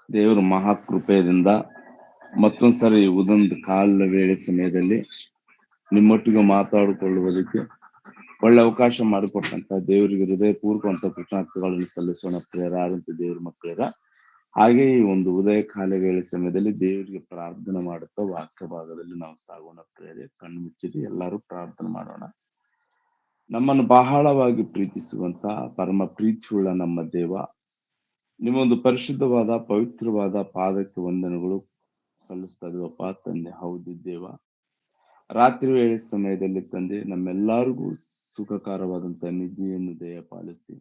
ದೇವರು ಮಹಾಕೃಪೆಯಿಂದ ಮತ್ತೊಂದ್ಸರಿ ಉದೊಂದು ಕಾಲ ವೇಳೆ ಸಮಯದಲ್ಲಿ ನಿಮ್ಮೊಟ್ಟಿಗೆ ಮಾತಾಡಿಕೊಳ್ಳುವುದಕ್ಕೆ ಒಳ್ಳೆ ಅವಕಾಶ ಮಾಡಿಕೊಟ್ಟಂತ ದೇವರಿಗೆ ಹೃದಯಪೂರ್ವಕಂತ ಕೃತಜ್ಞತೆಗಳನ್ನು ಸಲ್ಲಿಸೋಣ ಪ್ರಿಯರಾದಂತ ದೇವ್ರ ಮಕ್ಕಳಿರ. ಹಾಗೆ ಈ ಒಂದು ಉದಯ ಕಾಲ ವೇಳೆ ಸಮಯದಲ್ಲಿ ದೇವರಿಗೆ ಪ್ರಾರ್ಥನೆ ಮಾಡುತ್ತಾ ವಾಕ್ಯ ಭಾಗದಲ್ಲಿ ನಾವು ಸಾಗೋಣ ಪ್ರಿಯರೇ. ಕಣ್ಣು ಮುಚ್ಚಿರಿ, ಎಲ್ಲರೂ ಪ್ರಾರ್ಥನೆ ಮಾಡೋಣ. ನಮ್ಮನ್ನು ಬಹಳವಾಗಿ ಪ್ರೀತಿಸುವಂತ ಪರಮ ಪ್ರೀತಿಯುಳ್ಳ ನಮ್ಮ ದೇವ, ನಿಮ್ಮೊಂದು ಪರಿಶುದ್ಧವಾದ ಪವಿತ್ರವಾದ ಪಾದಕ್ಕೆ ವಂದನೆಗಳು ಸಲ್ಲಿಸ್ತಾ ಇದೀವಪ್ಪ ತಂದೆ. ಹೌದು ದೇವ, ರಾತ್ರಿ ವೇಳೆ ಸಮಯದಲ್ಲಿ ತಂದೆ ನಮ್ಮೆಲ್ಲರಿಗೂ ಸುಖಕರವಾದಂತ ನಿಧಿಯನ್ನು ದಯ ಪಾಲಿಸಿ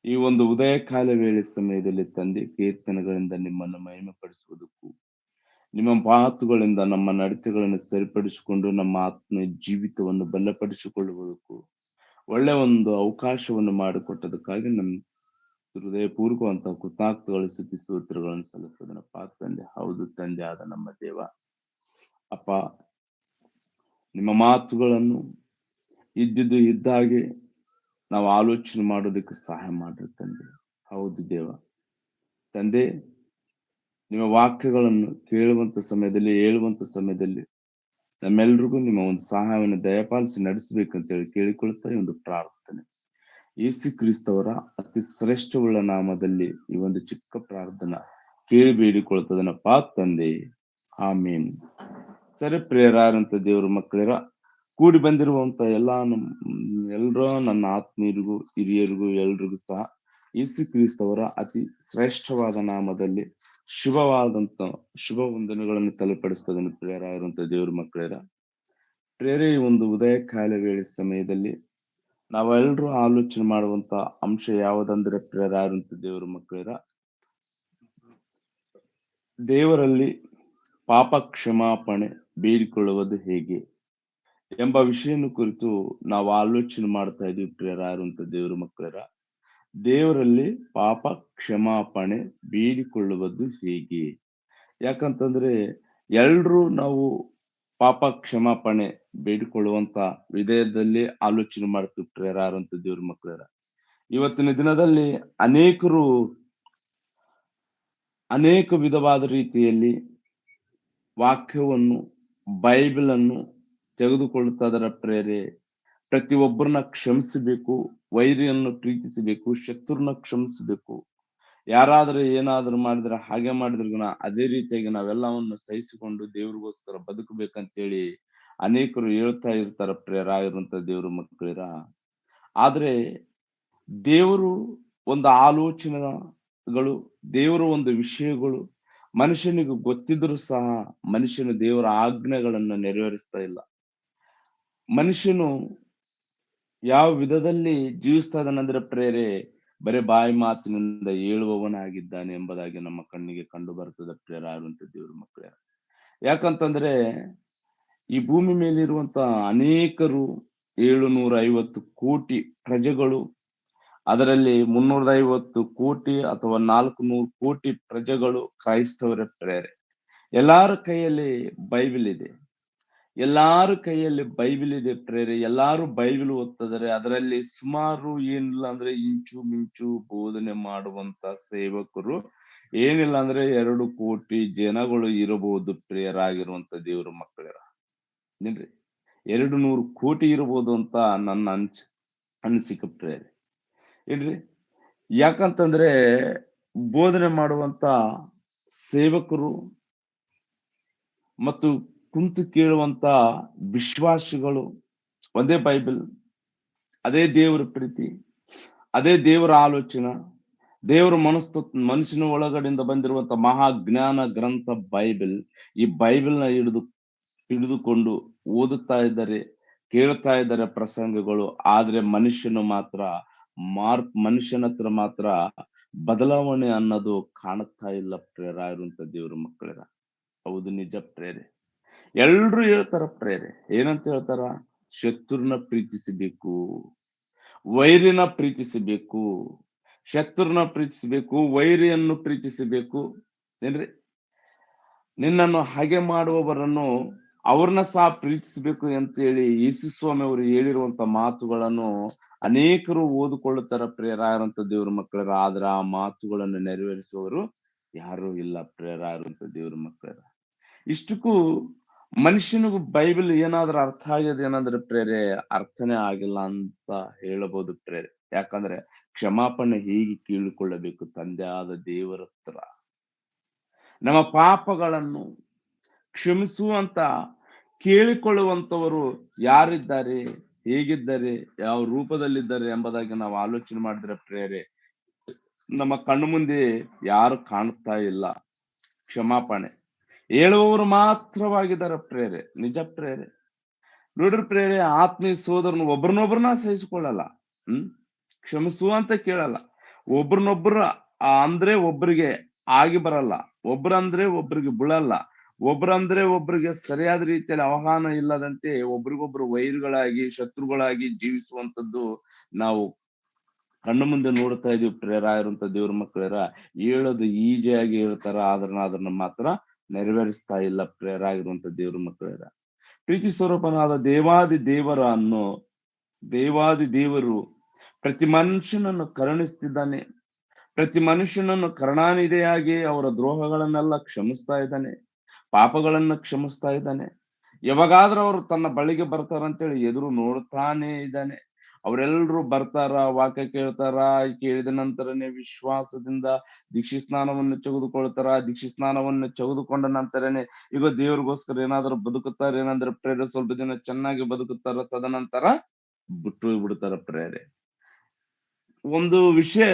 ಈ ಒಂದು ಉದಯ ಕಾಲ ವೇಳೆ ಸಮಯದಲ್ಲಿ ತಂದೆ ಕೀರ್ತನೆಗಳಿಂದ ನಿಮ್ಮನ್ನು ಮಹಿಮೆ ಪಡಿಸುವುದಕ್ಕೂ, ನಿಮ್ಮ ಮಾತುಗಳಿಂದ ನಮ್ಮ ನಡತೆಗಳನ್ನು ಸರಿಪಡಿಸಿಕೊಂಡು ನಮ್ಮ ಆತ್ಮ ಜೀವಿತವನ್ನು ಬಲಪಡಿಸಿಕೊಳ್ಳುವುದಕ್ಕೂ ಒಳ್ಳೆ ಒಂದು ಅವಕಾಶವನ್ನು ಮಾಡಿಕೊಟ್ಟದಕ್ಕಾಗಿ ನಮ್ಮ ಹೃದಯಪೂರ್ವಕವಂತ ಕೃತಜ್ಞತೆಗಳು ಸ್ತುತಿ ಸ್ತೋತ್ರಗಳನ್ನು ಸಲ್ಲಿಸ್ತದನಪ್ಪ ತಂದೆ. ಹೌದು ತಂದೆ ಆದ ನಮ್ಮ ದೇವ, ಅಪ್ಪ ನಿಮ್ಮ ಮಾತುಗಳನ್ನು ಇದ್ದಿದ್ದು ಇದ್ದಾಗೆ ನಾವು ಆಲೋಚನೆ ಮಾಡೋದಕ್ಕೆ ಸಹಾಯ ಮಾಡ್ರಿ ತಂದೆ. ಹೌದು ದೇವ ತಂದೆ, ನಿಮ್ಮ ವಾಕ್ಯಗಳನ್ನು ಕೇಳುವಂತ ಸಮಯದಲ್ಲಿ ಹೇಳುವಂತ ಸಮಯದಲ್ಲಿ ನಮ್ಮೆಲ್ರಿಗೂ ನಿಮ್ಮ ಒಂದು ಸಹಾಯವನ್ನು ದಯಪಾಲಿಸಿ ನಡೆಸಬೇಕಂತೇಳಿ ಕೇಳಿಕೊಳ್ತಾ ಈ ಒಂದು ಪ್ರಾರ್ಥನೆ ಯೇಸು ಕ್ರಿಸ್ತವರ ಅತಿ ಶ್ರೇಷ್ಠವುಳ್ಳ ನಾಮದಲ್ಲಿ ಈ ಒಂದು ಚಿಕ್ಕ ಪ್ರಾರ್ಥನಾ ಕೇಳಿ ಬೇಡಿಕೊಳ್ತದನಪ್ಪ ತಂದೆ, ಆಮೀನ್. ಸರಿ ಪ್ರಿಯರಾದಂತ ದೇವ್ರ ಮಕ್ಕಳಿರ, ಕೂಡಿ ಬಂದಿರುವಂತ ಎಲ್ರೂ ನನ್ನ ಆತ್ಮೀಯರಿಗೂ ಹಿರಿಯರಿಗೂ ಎಲ್ರಿಗೂ ಸಹ ಯೇಸು ಕ್ರಿಸ್ತವರ ಅತಿ ಶ್ರೇಷ್ಠವಾದ ನಾಮದಲ್ಲಿ ಶುಭ ವಂದನೆಗಳನ್ನು ತಲುಪಡಿಸ್ತದನ್ನು ಪ್ರಿಯರಾಗಿರುವಂತ ದೇವ್ರ ಮಕ್ಕಳಿರ. ಪ್ರೇರೆ ಈ ಒಂದು ಉದಯ ಕಾಲ ವೇಳೆ ಸಮಯದಲ್ಲಿ ನಾವೆಲ್ಲರೂ ಆಲೋಚನೆ ಮಾಡುವಂತ ಅಂಶ ಯಾವುದಂದ್ರೆ ಪ್ರಿಯರಾಗಿರುವಂತ ದೇವ್ರ ಮಕ್ಕಳಿರ, ದೇವರಲ್ಲಿ ಪಾಪ ಕ್ಷಮಾಪಣೆ ಬೇಡಿಕೊಳ್ಳುವುದು ಹೇಗೆ ಎಂಬ ವಿಷಯನ ಕುರಿತು ನಾವು ಆಲೋಚನೆ ಮಾಡ್ತಾ ಇದೀವಿ ಪ್ರಿಯರಾಗಿರುವಂತ ದೇವ್ರ ಮಕ್ಕಳಿರ. ದೇವರಲ್ಲಿ ಪಾಪ ಕ್ಷಮಾಪಣೆ ಬೇಡಿಕೊಳ್ಳುವುದು ಹೇಗೆ? ಯಾಕಂತಂದ್ರೆ ಎಲ್ರೂ ನಾವು ಪಾಪ ಕ್ಷಮಾಪಣೆ ಬೇಡಿಕೊಳ್ಳುವಂತ ವಿಧೇಯದಲ್ಲಿ ಆಲೋಚನೆ ಮಾಡ್ತೀವಿ ಪ್ರಿಯರಾಗಿರುವಂತ ದೇವ್ರ ಮಕ್ಕಳಿರ. ಇವತ್ತಿನ ದಿನದಲ್ಲಿ ಅನೇಕ ವಿಧವಾದ ರೀತಿಯಲ್ಲಿ ವಾಕ್ಯವನ್ನು, ಬೈಬಲ್ ಅನ್ನು ತೆಗೆದುಕೊಳ್ಳುತ್ತಾ ಇದರ ಪ್ರೇರೆ. ಪ್ರತಿಯೊಬ್ಬರನ್ನ ಕ್ಷಮಿಸಬೇಕು, ವೈರಿಯನ್ನು ಪ್ರೀತಿಸಬೇಕು, ಶತ್ರುನ ಕ್ಷಮಿಸಬೇಕು. ಯಾರಾದ್ರೂ ಏನಾದ್ರೂ ಮಾಡಿದ್ರೆ ಹಾಗೆ ಮಾಡಿದ್ರಗನ ಅದೇ ರೀತಿಯಾಗಿ ನಾವೆಲ್ಲವನ್ನು ಸಹಿಸಿಕೊಂಡು ದೇವ್ರಿಗೋಸ್ಕರ ಬದುಕಬೇಕಂತೇಳಿ ಅನೇಕರು ಹೇಳ್ತಾ ಇರ್ತಾರ ಪ್ರಿಯರಾಗಿರುವಂತ ದೇವ್ರ ಮಕ್ಕಳಿರ. ಆದ್ರೆ ದೇವರು ಒಂದು ಆಲೋಚನೆಗಳು, ದೇವರ ಒಂದು ವಿಷಯಗಳು ಮನುಷ್ಯನಿಗೆ ಗೊತ್ತಿದ್ರು ಸಹ ಮನುಷ್ಯನು ದೇವರ ಆಜ್ಞೆಗಳನ್ನ ನೆರವೇರಿಸ್ತಾ ಇಲ್ಲ. ಮನುಷ್ಯನು ಯಾವ ವಿಧದಲ್ಲಿ ಜೀವಿಸ್ತಾ ಇದ್ದಾನಂದ್ರೆ ಪ್ರೇರೆ, ಬರೀ ಬಾಯಿ ಮಾತಿನಿಂದ ಹೇಳುವವನಾಗಿದ್ದಾನೆ ಎಂಬುದಾಗಿ ನಮ್ಮ ಕಣ್ಣಿಗೆ ಕಂಡು ಬರ್ತದೆ ಪ್ರಿಯರಾಗಿರುವಂತ ದೇವ್ರ ಮಕ್ಕಳೇ. ಯಾಕಂತಂದ್ರೆ ಈ ಭೂಮಿ ಮೇಲಿರುವಂತ ಅನೇಕರು 750 ಕೋಟಿ ಪ್ರಜೆಗಳು, ಅದರಲ್ಲಿ 350 ಕೋಟಿ ಅಥವಾ 400 ಕೋಟಿ ಪ್ರಜೆಗಳು ಕ್ರೈಸ್ತವರ ಪ್ರೇರೆ. ಎಲ್ಲಾರ ಕೈಯಲ್ಲಿ ಬೈಬಲ್ ಇದೆ, ಎಲ್ಲಾರ ಕೈಯಲ್ಲಿ ಬೈಬಲ್ ಇದೆ ಪ್ರೇರೆ. ಎಲ್ಲಾರು ಬೈಬಲ್ ಓದ್ತಿದ್ದಾರೆ. ಅದರಲ್ಲಿ ಸುಮಾರು ಏನಿಲ್ಲ ಅಂದ್ರೆ ಇಂಚು ಮಿಂಚು ಬೋಧನೆ ಮಾಡುವಂತ ಸೇವಕರು ಏನಿಲ್ಲ ಅಂದ್ರೆ 2 ಕೋಟಿ ಜನಗಳು ಇರಬಹುದು ಪ್ರಿಯರಾಗಿರುವಂತ ದೇವ್ರ ಮಕ್ಕಳಿರ. ಏನ್ರಿ, 200 ಕೋಟಿ ಇರಬಹುದು ಅಂತ ನನ್ನ ಅನಿಸಿಕೆ ಪ್ರೇರೆ. ಏನ್ರಿ, ಯಾಕಂತಂದ್ರೆ ಬೋಧನೆ ಮಾಡುವಂತ ಸೇವಕರು ಮತ್ತು ಕುಂತು ಕೇಳುವಂತ ವಿಶ್ವಾಸಿಗಳು ಒಂದೇ ಬೈಬಲ್, ಅದೇ ದೇವರ ಪ್ರೀತಿ, ಅದೇ ದೇವರ ಆಲೋಚನೆ, ದೇವರ ಮನಸ್ಸಿನ ಒಳಗಡೆಯಿಂದ ಬಂದಿರುವಂತ ಮಹಾಜ್ಞಾನ ಗ್ರಂಥ ಬೈಬಲ್. ಈ ಬೈಬಲ್ನ ಹಿಡಿದುಕೊಂಡು ಓದುತ್ತಾ ಇದ್ದಾರೆ, ಕೇಳ್ತಾ ಇದ್ದಾರೆ ಪ್ರಸಂಗಗಳು. ಆದ್ರೆ ಮನುಷ್ಯನ ಹತ್ರ ಮಾತ್ರ ಬದಲಾವಣೆ ಅನ್ನೋದು ಕಾಣುತ್ತಾ ಇಲ್ಲ ಪ್ರೇರಾಗಿರುವಂತ ದೇವ್ರ ಮಕ್ಕಳಿರ. ಹೌದು ನಿಜ ಪ್ರೇರೆ. ಎಲ್ರು ಹೇಳ್ತಾರ ಪ್ರೇರೆ, ಏನಂತ ಹೇಳ್ತಾರ? ಶತ್ರುನ ಪ್ರೀತಿಸಬೇಕು, ವೈರಿನ ಪ್ರೀತಿಸಬೇಕು, ಶತ್ರುನ ಪ್ರೀತಿಸಬೇಕು, ವೈರಿಯನ್ನು ಪ್ರೀತಿಸಬೇಕು. ಏನ್ರಿ, ನಿನ್ನನ್ನು ಹಾಗೆ ಮಾಡುವವರನ್ನು ಅವ್ರನ್ನ ಸಹ ಪ್ರೀತಿಸಬೇಕು ಅಂತ ಹೇಳಿ ಯೇಸು ಸ್ವಾಮಿ ಅವರು ಹೇಳಿರುವಂತ ಮಾತುಗಳನ್ನು ಅನೇಕರು ಓದಿಕೊಳ್ಳುತ್ತಾರ ಪ್ರಿಯರಾಗಿರುವಂತ ದೇವ್ರ ಮಕ್ಕಳಿರ. ಆದ್ರ ಆ ಮಾತುಗಳನ್ನು ನೆರವೇರಿಸುವವರು ಯಾರು ಇಲ್ಲ ಪ್ರೇರ ಇರುವಂತ ದೇವ್ರ ಮಕ್ಕಳ. ಇಷ್ಟಕ್ಕೂ ಮನುಷ್ಯನಿಗೂ ಬೈಬಲ್ ಏನಾದ್ರೂ ಅರ್ಥ ಆಗಿದೆ ಏನಂದ್ರೆ ಪ್ರೇರೆ ಅರ್ಥನೇ ಆಗಿಲ್ಲ ಅಂತ ಹೇಳಬಹುದು ಪ್ರೇರೆ. ಯಾಕಂದ್ರೆ ಕ್ಷಮಾಪಣೆ ಹೇಗೆ ಕೇಳಿಕೊಳ್ಳಬೇಕು ತಂದೆ ಆದ ದೇವರ ಹತ್ರ. ನಮ್ಮ ಪಾಪಗಳನ್ನು ಕ್ಷಮಿಸುವಂತ ಕೇಳಿಕೊಳ್ಳುವಂತವರು ಯಾರಿದ್ದಾರೆ, ಹೇಗಿದ್ದಾರೆ, ಯಾವ ರೂಪದಲ್ಲಿದ್ದಾರೆ ಎಂಬುದಾಗಿ ನಾವು ಆಲೋಚನೆ ಮಾಡಿದ್ರೆ ಪ್ರೇರೆ ನಮ್ಮ ಕಣ್ಣು ಮುಂದೆ ಯಾರು ಕಾಣ್ತಾ ಇಲ್ಲ. ಕ್ಷಮಾಪಣೆ ಹೇಳುವವರು ಮಾತ್ರವಾಗಿದ್ದಾರೆ ಪ್ರೇರೆ, ನಿಜ ಪ್ರೇರೆ. ನೋಡ್ರಿ ಪ್ರೇರೆ, ಆತ್ಮೀಯ ಸೋದರನು ಒಬ್ರನ್ನೊಬ್ರನ್ನ ಸಹಿಸಿಕೊಳ್ಳಲ್ಲ, ಕ್ಷಮಿಸುವಂತ ಕೇಳಲ್ಲ. ಒಬ್ರನ್ನೊಬ್ರ ಅಂದ್ರೆ ಒಬ್ರಿಗೆ ಆಗಿ ಬರಲ್ಲ, ಒಬ್ರಂದ್ರೆ ಒಬ್ರಿಗೆ ಬೀಳಲ್ಲ, ಒಬ್ರಂದ್ರೆ ಒಬ್ರಿಗೆ ಸರಿಯಾದ ರೀತಿಯಲ್ಲಿ ಅವಗಾಹನ ಇಲ್ಲದಂತೆ ಒಬ್ರಿಗೊಬ್ರು ವೈರಿಗಳಾಗಿ ಶತ್ರುಗಳಾಗಿ ಜೀವಿಸುವಂತದ್ದು ನಾವು ಕಣ್ಣು ಮುಂದೆ ನೋಡ್ತಾ ಇದೀವಿ ಪ್ರೇರ ಇರುವಂತ ದೇವ್ರ ಮಕ್ಕಳರ. ಹೇಳೋದು ಈಜಿಯಾಗಿ ಹೇಳ್ತಾರ, ಅದನ್ನ ಮಾತ್ರ ನೆರವೇರಿಸ್ತಾ ಇಲ್ಲ ಪ್ರೇರ ಆಗಿರುವಂತ ದೇವ್ರ ಮಕ್ಕಳರ. ಪ್ರೀತಿ ಸ್ವರೂಪನಾದ ದೇವಾದಿ ದೇವರು ಪ್ರತಿ ಮನುಷ್ಯನನ್ನು ಕರುಣಿಸ್ತಿದ್ದಾನೆ. ಪ್ರತಿ ಮನುಷ್ಯನನ್ನು ಕರುಣಾನಿಧಿಯಾಗಿ ಅವರ ದ್ರೋಹಗಳನ್ನೆಲ್ಲ ಕ್ಷಮಿಸ್ತಾ ಇದ್ದಾನೆ, ಪಾಪಗಳನ್ನ ಕ್ಷಮಿಸ್ತಾ ಇದ್ದಾನೆ. ಯಾವಾಗಾದ್ರೂ ಅವರು ತನ್ನ ಬಳಿಗೆ ಬರ್ತಾರಂತೇಳಿ ಎದುರು ನೋಡ್ತಾನೆ ಇದ್ದಾನೆ. ಅವರೆಲ್ಲರೂ ಬರ್ತಾರ, ವಾಕ್ಯ ಕೇಳ್ತಾರ, ಕೇಳಿದ ನಂತರನೇ ವಿಶ್ವಾಸದಿಂದ ದೀಕ್ಷೆ ಸ್ನಾನವನ್ನು ತೆಗೆದುಕೊಳ್ತಾರ. ದೀಕ್ಷೆ ಸ್ನಾನವನ್ನು ತೆಗೆದುಕೊಂಡ ನಂತರನೇ ಈಗ ದೇವ್ರಿಗೋಸ್ಕರ ಏನಾದ್ರು ಬದುಕುತ್ತಾರೆ, ಏನಂದ್ರೆ ಪ್ರೇರೆ ಸ್ವಲ್ಪ ದಿನ ಚೆನ್ನಾಗಿ ಬದುಕುತ್ತಾರ, ತದನಂತರ ಬಿಟ್ಟು ಬಿಡ್ತಾರ ಪ್ರೇರೆ. ಒಂದು ವಿಷಯ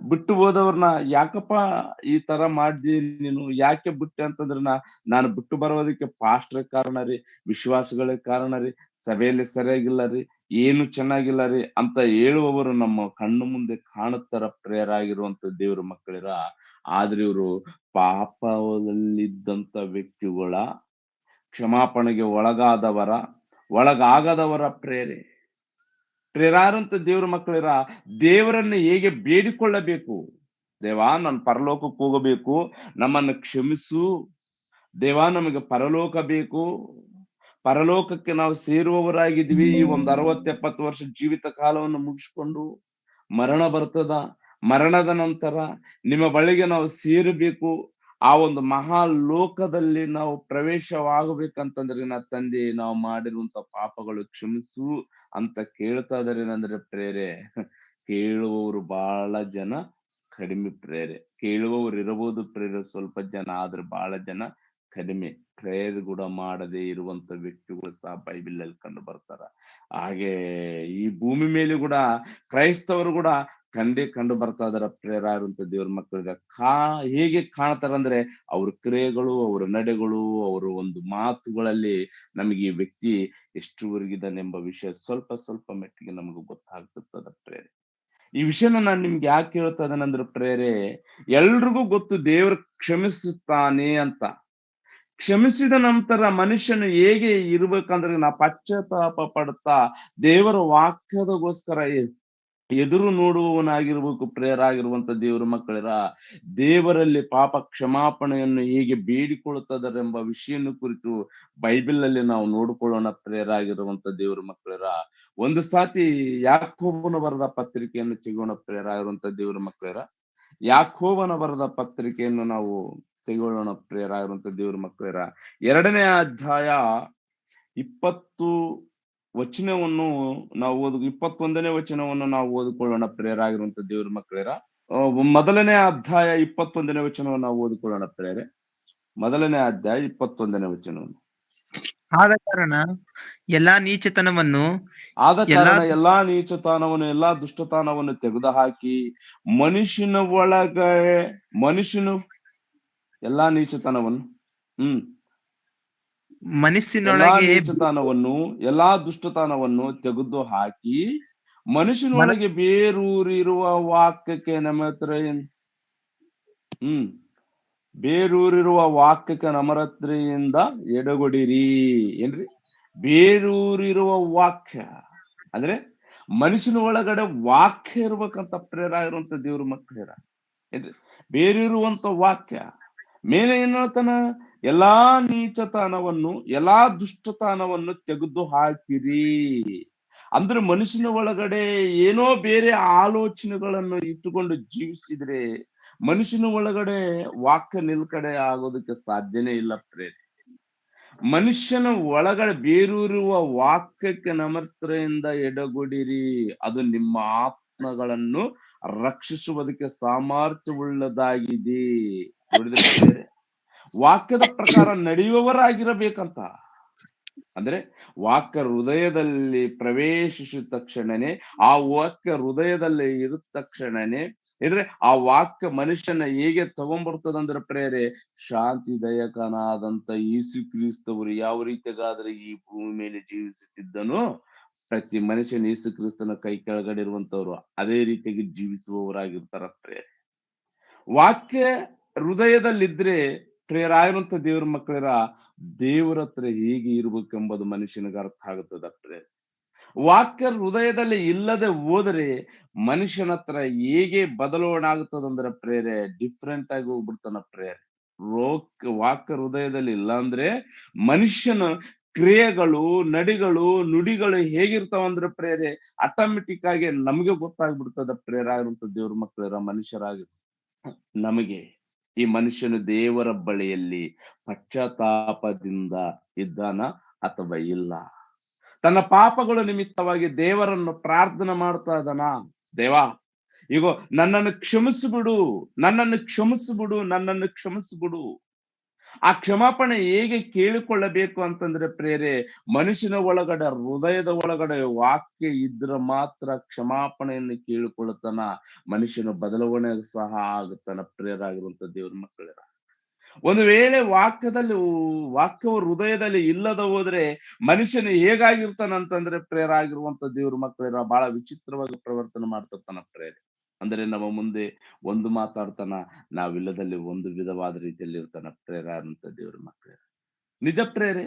ಬಿಟ್ಟು ಹೋದವ್ರನ್ನ ಯಾಕಪ್ಪ ಈ ತರ ಮಾಡ್ದಿ ನೀನು, ಯಾಕೆ ಬಿಟ್ಟೆ ಅಂತಂದ್ರೆ ನಾನು ಬಿಟ್ಟು ಬರೋದಕ್ಕೆ ಪಾಸ್ಟ್ರ ಕಾರಣ ರೀ, ವಿಶ್ವಾಸಗಳೇ ಕಾರಣ ರೀ, ಸಭೆಯಲ್ಲಿ ಸರಿಯಾಗಿಲ್ಲ ರೀ, ಏನು ಚೆನ್ನಾಗಿಲ್ಲ ರೀ ಅಂತ ಹೇಳುವವರು ನಮ್ಮ ಕಣ್ಣು ಮುಂದೆ ಕಾಣುತ್ತಾರ ಪ್ರೇಯರ್ ಆಗಿರುವಂತ ದೇವ್ರ ಮಕ್ಕಳಿರ. ಆದ್ರೆ ಇವರು ಪಾಪದಲ್ಲಿದ್ದಂತ ವ್ಯಕ್ತಿಗಳ ಕ್ಷಮಾಪಣೆಗೆ ಒಳಗಾಗದವರ ಪ್ರೇರಾರಂತ ದೇವ್ರ ಮಕ್ಕಳಿರ. ದೇವರನ್ನ ಹೇಗೆ ಬೇಡಿಕೊಳ್ಳಬೇಕು, ದೇವಾ ನಾನು ಪರಲೋಕಕ್ಕೆ ಹೋಗಬೇಕು, ನಮ್ಮನ್ನು ಕ್ಷಮಿಸು ದೇವಾ, ನಮಗೆ ಪರಲೋಕ ಬೇಕು, ಪರಲೋಕಕ್ಕೆ ನಾವು ಸೇರುವವರಾಗಿದ್ವಿ. ಈ ಒಂದು 60-70 ವರ್ಷ ಜೀವಿತ ಕಾಲವನ್ನು ಮುಗಿಸ್ಕೊಂಡು ಮರಣ ಬರ್ತದ, ಮರಣದ ನಂತರ ನಿಮ್ಮ ಬಳಿಗೆ ನಾವು ಸೇರಬೇಕು, ಆ ಒಂದು ಮಹಾಲೋಕದಲ್ಲಿ ನಾವು ಪ್ರವೇಶವಾಗಬೇಕಂತಂದ್ರೆ ತಂದೆ ನಾವು ಮಾಡಿರುವಂತ ಪಾಪಗಳು ಕ್ಷಮಿಸು ಅಂತ ಕೇಳ್ತಾ ಇದಾರೆ. ಏನಂದ್ರೆ ಪ್ರೇರೆ ಕೇಳುವವರು ಬಹಳ ಜನ ಕಡಿಮೆ ಪ್ರೇರೆ. ಕೇಳುವವರು ಇರಬಹುದು ಪ್ರೇರೆ ಸ್ವಲ್ಪ ಜನ, ಆದ್ರೆ ಬಹಳ ಜನ ಕಡಿಮೆ. ಪ್ರೇಯರ್ ಕೂಡ ಮಾಡದೇ ಇರುವಂತ ವ್ಯಕ್ತಿಗಳು ಸಹ ಬೈಬಲ್ ಅಲ್ಲಿ ಕಂಡು ಬರ್ತಾರ. ಹಾಗೆ ಈ ಭೂಮಿ ಮೇಲೆ ಕೂಡ ಕ್ರೈಸ್ತವರು ಕೂಡ ಕಂಡು ಬರ್ತಾ ಇದಾರ ಪ್ರೇರ ಇರುವಂತ ದೇವ್ರ ಮಕ್ಕಳಿಗೆ. ಹೇಗೆ ಕಾಣ್ತಾರಂದ್ರೆ ಅವ್ರ ಕ್ರಿಯೆಗಳು, ಅವರ ನಡೆಗಳು, ಅವರ ಒಂದು ಮಾತುಗಳಲ್ಲಿ ನಮಗೆ ಈ ವ್ಯಕ್ತಿ ಎಷ್ಟುವರೆಗಿದ್ದಾನೆಂಬ ವಿಷಯ ಸ್ವಲ್ಪ ಮೆಟ್ಟಿಗೆ ನಮಗೆ ಗೊತ್ತಾಗ್ತದ ಪ್ರೇರೆ. ಈ ವಿಷಯನ ನಾನು ನಿಮ್ಗೆ ಯಾಕೆ ಹೇಳ್ತಾ ಇದ್ದೇನೆಂದ್ರೆ ಪ್ರೇರೆ, ಎಲ್ರಿಗೂ ಗೊತ್ತು ದೇವರು ಕ್ಷಮಿಸುತ್ತಾನೆ ಅಂತ. ಕ್ಷಮಿಸಿದ ನಂತರ ಮನುಷ್ಯನು ಹೇಗೆ ಇರ್ಬೇಕಂದ್ರೆ ಪಶ್ಚಾತ್ತಾಪ ಪಡುತ್ತಾ ದೇವರ ವಾಕ್ಯದಗೋಸ್ಕರ ಎದುರು ನೋಡುವವನಾಗಿರ್ಬೇಕು ಪ್ರೇಯರ್ ಆಗಿರುವಂತ ದೇವರ ಮಕ್ಕಳಿರ. ದೇವರಲ್ಲಿ ಪಾಪ ಕ್ಷಮಾಪಣೆಯನ್ನು ಹೇಗೆ ಬೇಡಿಕೊಳ್ಳುತ್ತದರೆಂಬ ವಿಷಯನ ಕುರಿತು ಬೈಬಲ್ ಅಲ್ಲಿ ನಾವು ನೋಡಿಕೊಳ್ಳೋಣ ಪ್ರೇಯರ್ ಆಗಿರುವಂತ ದೇವರ ಮಕ್ಕಳಿರ. ಒಂದು ಸಾತಿ ಯಾಕೋಬನ ಬರೆದ ಪತ್ರಿಕೆಯನ್ನು ಸಿಗೋಣ ಪ್ರೇಯರ್ ಆಗಿರುವಂತ ದೇವರ ಮಕ್ಕಳಿರ. ಯಾಕೋಬನ ಬರೆದ ಪತ್ರಿಕೆಯನ್ನು ನಾವು ತೆಗೊಳ್ಳೋಣ ಪ್ರೇಯರ್ ಆಗಿರುವಂತ ದೇವ್ರ ಮಕ್ಕಳಿರ. 2ನೇ ಅಧ್ಯಾಯ 20 ವಚನವನ್ನು ನಾವು 21ನೇ ವಚನವನ್ನು ನಾವು ಓದಿಕೊಳ್ಳೋಣ ಪ್ರೇಯರ್ ಆಗಿರುವಂತ ದೇವ್ರ ಮಕ್ಕಳಿರ. 1ನೇ ಅಧ್ಯಾಯ 21ನೇ ವಚನವನ್ನು ನಾವು ಓದಿಕೊಳ್ಳೋಣ ಪ್ರೇಯರೆ. 1ನೇ ಅಧ್ಯಾಯ 21ನೇ ವಚನವನ್ನು. ಆದ ಕಾರಣ ಎಲ್ಲಾ ನೀಚತನವನ್ನು ಎಲ್ಲಾ ದುಷ್ಟತನವನ್ನು ತೆಗೆದುಹಾಕಿ ಮನುಷ್ಯನು ಎಲ್ಲಾ ನೀಚತನವನ್ನು ಎಲ್ಲಾ ದುಷ್ಟತನವನ್ನು ತೆಗೆದು ಹಾಕಿ ಮನುಷ್ಯನೊಳಗೆ ಬೇರೂರಿರುವ ವಾಕ್ಯಕ್ಕೆ ನಮ್ರತೆಯಿಂದ ಎಡಗೊಡಿರಿ. ಏನ್ರಿ ಬೇರೂರಿರುವ ವಾಕ್ಯ ಅಂದ್ರೆ ಮನುಷ್ಯನ ಒಳಗಡೆ ವಾಕ್ಯ ಇರ್ಬೇಕಂತ ಪ್ರೇರ ಇರುವಂತ ದೇವ್ರ ಮಕ್ಕಳಿರ. ಏನ್ರಿ ಬೇರಿರುವಂತ ವಾಕ್ಯ ಮೇಲೆ ಏನ್ ಹೇಳ್ತಾನ, ಎಲ್ಲಾ ನೀಚತನವನ್ನು ಎಲ್ಲಾ ದುಷ್ಟತನವನ್ನು ತೆಗೆದು ಹಾಕಿರಿ. ಅಂದ್ರೆ ಮನುಷ್ಯನ ಒಳಗಡೆ ಏನೋ ಬೇರೆ ಆಲೋಚನೆಗಳನ್ನು ಇಟ್ಟುಕೊಂಡು ಜೀವಿಸಿದ್ರೆ, ಮನುಷ್ಯನ ಒಳಗಡೆ ವಾಕ್ಯ ನಿಲ್ಕಡೆ ಆಗೋದಕ್ಕೆ ಸಾಧ್ಯನೇ ಇಲ್ಲ ಪ್ರೇರೆ. ಮನುಷ್ಯನ ಒಳಗಡೆ ಬೇರೂರುವ ವಾಕ್ಯಕ್ಕೆ ನಮ್ರತೆಯಿಂದ ಎಡಗೊಡಿರಿ, ಅದು ನಿಮ್ಮ ಆತ್ಮಗಳನ್ನು ರಕ್ಷಿಸುವುದಕ್ಕೆ ಸಾಮರ್ಥ್ಯವುಳ್ಳದಾಗಿದೆ. ನೋಡಿದ್ರೆ ಪ್ರೇರೆ, ವಾಕ್ಯದ ಪ್ರಕಾರ ನಡೆಯುವವರಾಗಿರಬೇಕಂತ. ಅಂದ್ರೆ ವಾಕ್ಯ ಹೃದಯದಲ್ಲಿ ಪ್ರವೇಶಿಸಿದ ತಕ್ಷಣನೇ, ಆ ವಾಕ್ಯ ಹೃದಯದಲ್ಲಿ ಇರಿದ ತಕ್ಷಣನೇ, ಅಂದ್ರೆ ಆ ವಾಕ್ಯ ಮನುಷ್ಯನ ಹೇಗೆ ತಗೊಂಡ್ಬರ್ತದಂದ್ರೆ ಪ್ರೇರೆ, ಶಾಂತಿದಾಯಕನಾದಂತ ಯೇಸು ಕ್ರಿಸ್ತವರು ಯಾವ ರೀತಿಯಾಗಾದ್ರೆ ಈ ಭೂಮಿ ಮೇಲೆ ಜೀವಿಸುತ್ತಿದ್ದನೋ, ಪ್ರತಿ ಮನುಷ್ಯನ ಯೇಸು ಕ್ರಿಸ್ತನ ಕೈ ಕೆಳಗಡೆ ಇರುವಂತವ್ರು ಅದೇ ರೀತಿಯಾಗಿ ಜೀವಿಸುವವರಾಗಿರ್ತಾರ ಪ್ರೇರೆ. ವಾಕ್ಯ ಹೃದಯದಲ್ಲಿದ್ರೆ ಪ್ರೇರಾಗಿರುವಂತ ದೇವ್ರ ಮಕ್ಕಳಿರ, ದೇವರ ಹತ್ರ ಹೇಗೆ ಇರ್ಬೇಕೆಂಬುದು ಮನುಷ್ಯನಿಗೆ ಅರ್ಥ ಆಗುತ್ತದೆ ಪ್ರೇರೆ. ವಾಕ್ಯ ಹೃದಯದಲ್ಲಿ ಇಲ್ಲದೆ ಹೋದರೆ ಮನುಷ್ಯನ ಹತ್ರ ಹೇಗೆ ಬದಲಾವಣೆ ಆಗುತ್ತದಂದ್ರೆ ಪ್ರೇರೆ, ಡಿಫ್ರೆಂಟ್ ಆಗಿ ಹೋಗ್ಬಿಡ್ತಾನ ಪ್ರೇರೆ. ವಾಕ್ಯ ಹೃದಯದಲ್ಲಿ ಇಲ್ಲ ಅಂದ್ರೆ ಮನುಷ್ಯನ ಕ್ರಿಯೆಗಳು, ನಡಿಗಳು, ನುಡಿಗಳು ಹೇಗಿರ್ತಾವಂದ್ರೆ ಪ್ರೇರೆ, ಆಟೋಮೆಟಿಕ್ ಆಗಿ ನಮಗೆ ಗೊತ್ತಾಗ್ಬಿಡ್ತದ ಪ್ರೇರಾಗಿರುವಂತ ದೇವ್ರ ಮಕ್ಕಳಿರ ಮನುಷ್ಯರಾಗಿ. ನಮಗೆ ಈ ಮನುಷ್ಯನು ದೇವರ ಬಳಿಯಲ್ಲಿ ಪಶ್ಚಾತ್ತಾಪದಿಂದ ಇದ್ದಾನ ಅಥವಾ ಇಲ್ಲ, ತನ್ನ ಪಾಪಗಳ ನಿಮಿತ್ತವಾಗಿ ದೇವರನ್ನು ಪ್ರಾರ್ಥನೆ ಮಾಡ್ತಾ ಇದ್ದಾನ, ದೇವಾ ಈಗ ನನ್ನನ್ನು ಕ್ಷಮಿಸಿಬಿಡು, ನನ್ನನ್ನು ಕ್ಷಮಿಸಿಬಿಡು, ನನ್ನನ್ನು ಕ್ಷಮಿಸಿಬಿಡು. ಆ ಕ್ಷಮಾಪಣೆ ಹೇಗೆ ಕೇಳಿಕೊಳ್ಳಬೇಕು ಅಂತಂದ್ರೆ ಪ್ರೇರೆ, ಮನುಷ್ಯನ ಒಳಗಡೆ ಹೃದಯದ ಒಳಗಡೆ ವಾಕ್ಯ ಇದ್ರ ಮಾತ್ರ ಕ್ಷಮಾಪಣೆಯನ್ನು ಕೇಳಿಕೊಳ್ಳುತ್ತಾನ, ಮನುಷ್ಯನ ಬದಲಾವಣೆ ಸಹ ಆಗುತ್ತಾನ ಪ್ರೇರಾಗಿರುವಂತ ದೇವ್ರ ಮಕ್ಕಳಿರ. ಒಂದು ವೇಳೆ ವಾಕ್ಯವು ಹೃದಯದಲ್ಲಿ ಇಲ್ಲದ ಹೋದ್ರೆ ಮನುಷ್ಯನು ಹೇಗಾಗಿರ್ತಾನಂತಂದ್ರೆ ಪ್ರೇರಾಗಿರುವಂತ ದೇವ್ರ ಮಕ್ಕಳಿರ ಬಹಳ ವಿಚಿತ್ರವಾಗಿ ಪ್ರವರ್ತನೆ ಮಾಡ್ತಿರ್ತಾನ ಪ್ರೇರೆ. ಅಂದ್ರೆ ನಮ್ಮ ಮುಂದೆ ಒಂದು ಮಾತಾಡ್ತಾನ, ನಾವಿಲ್ಲದಲ್ಲಿ ಒಂದು ವಿಧವಾದ ರೀತಿಯಲ್ಲಿ ಇರ್ತಾನ ಪ್ರೇರಾದಂತ ದೇವ್ರ ಮಕ್ಕಳೇ. ನಿಜ ಪ್ರೇರೆ,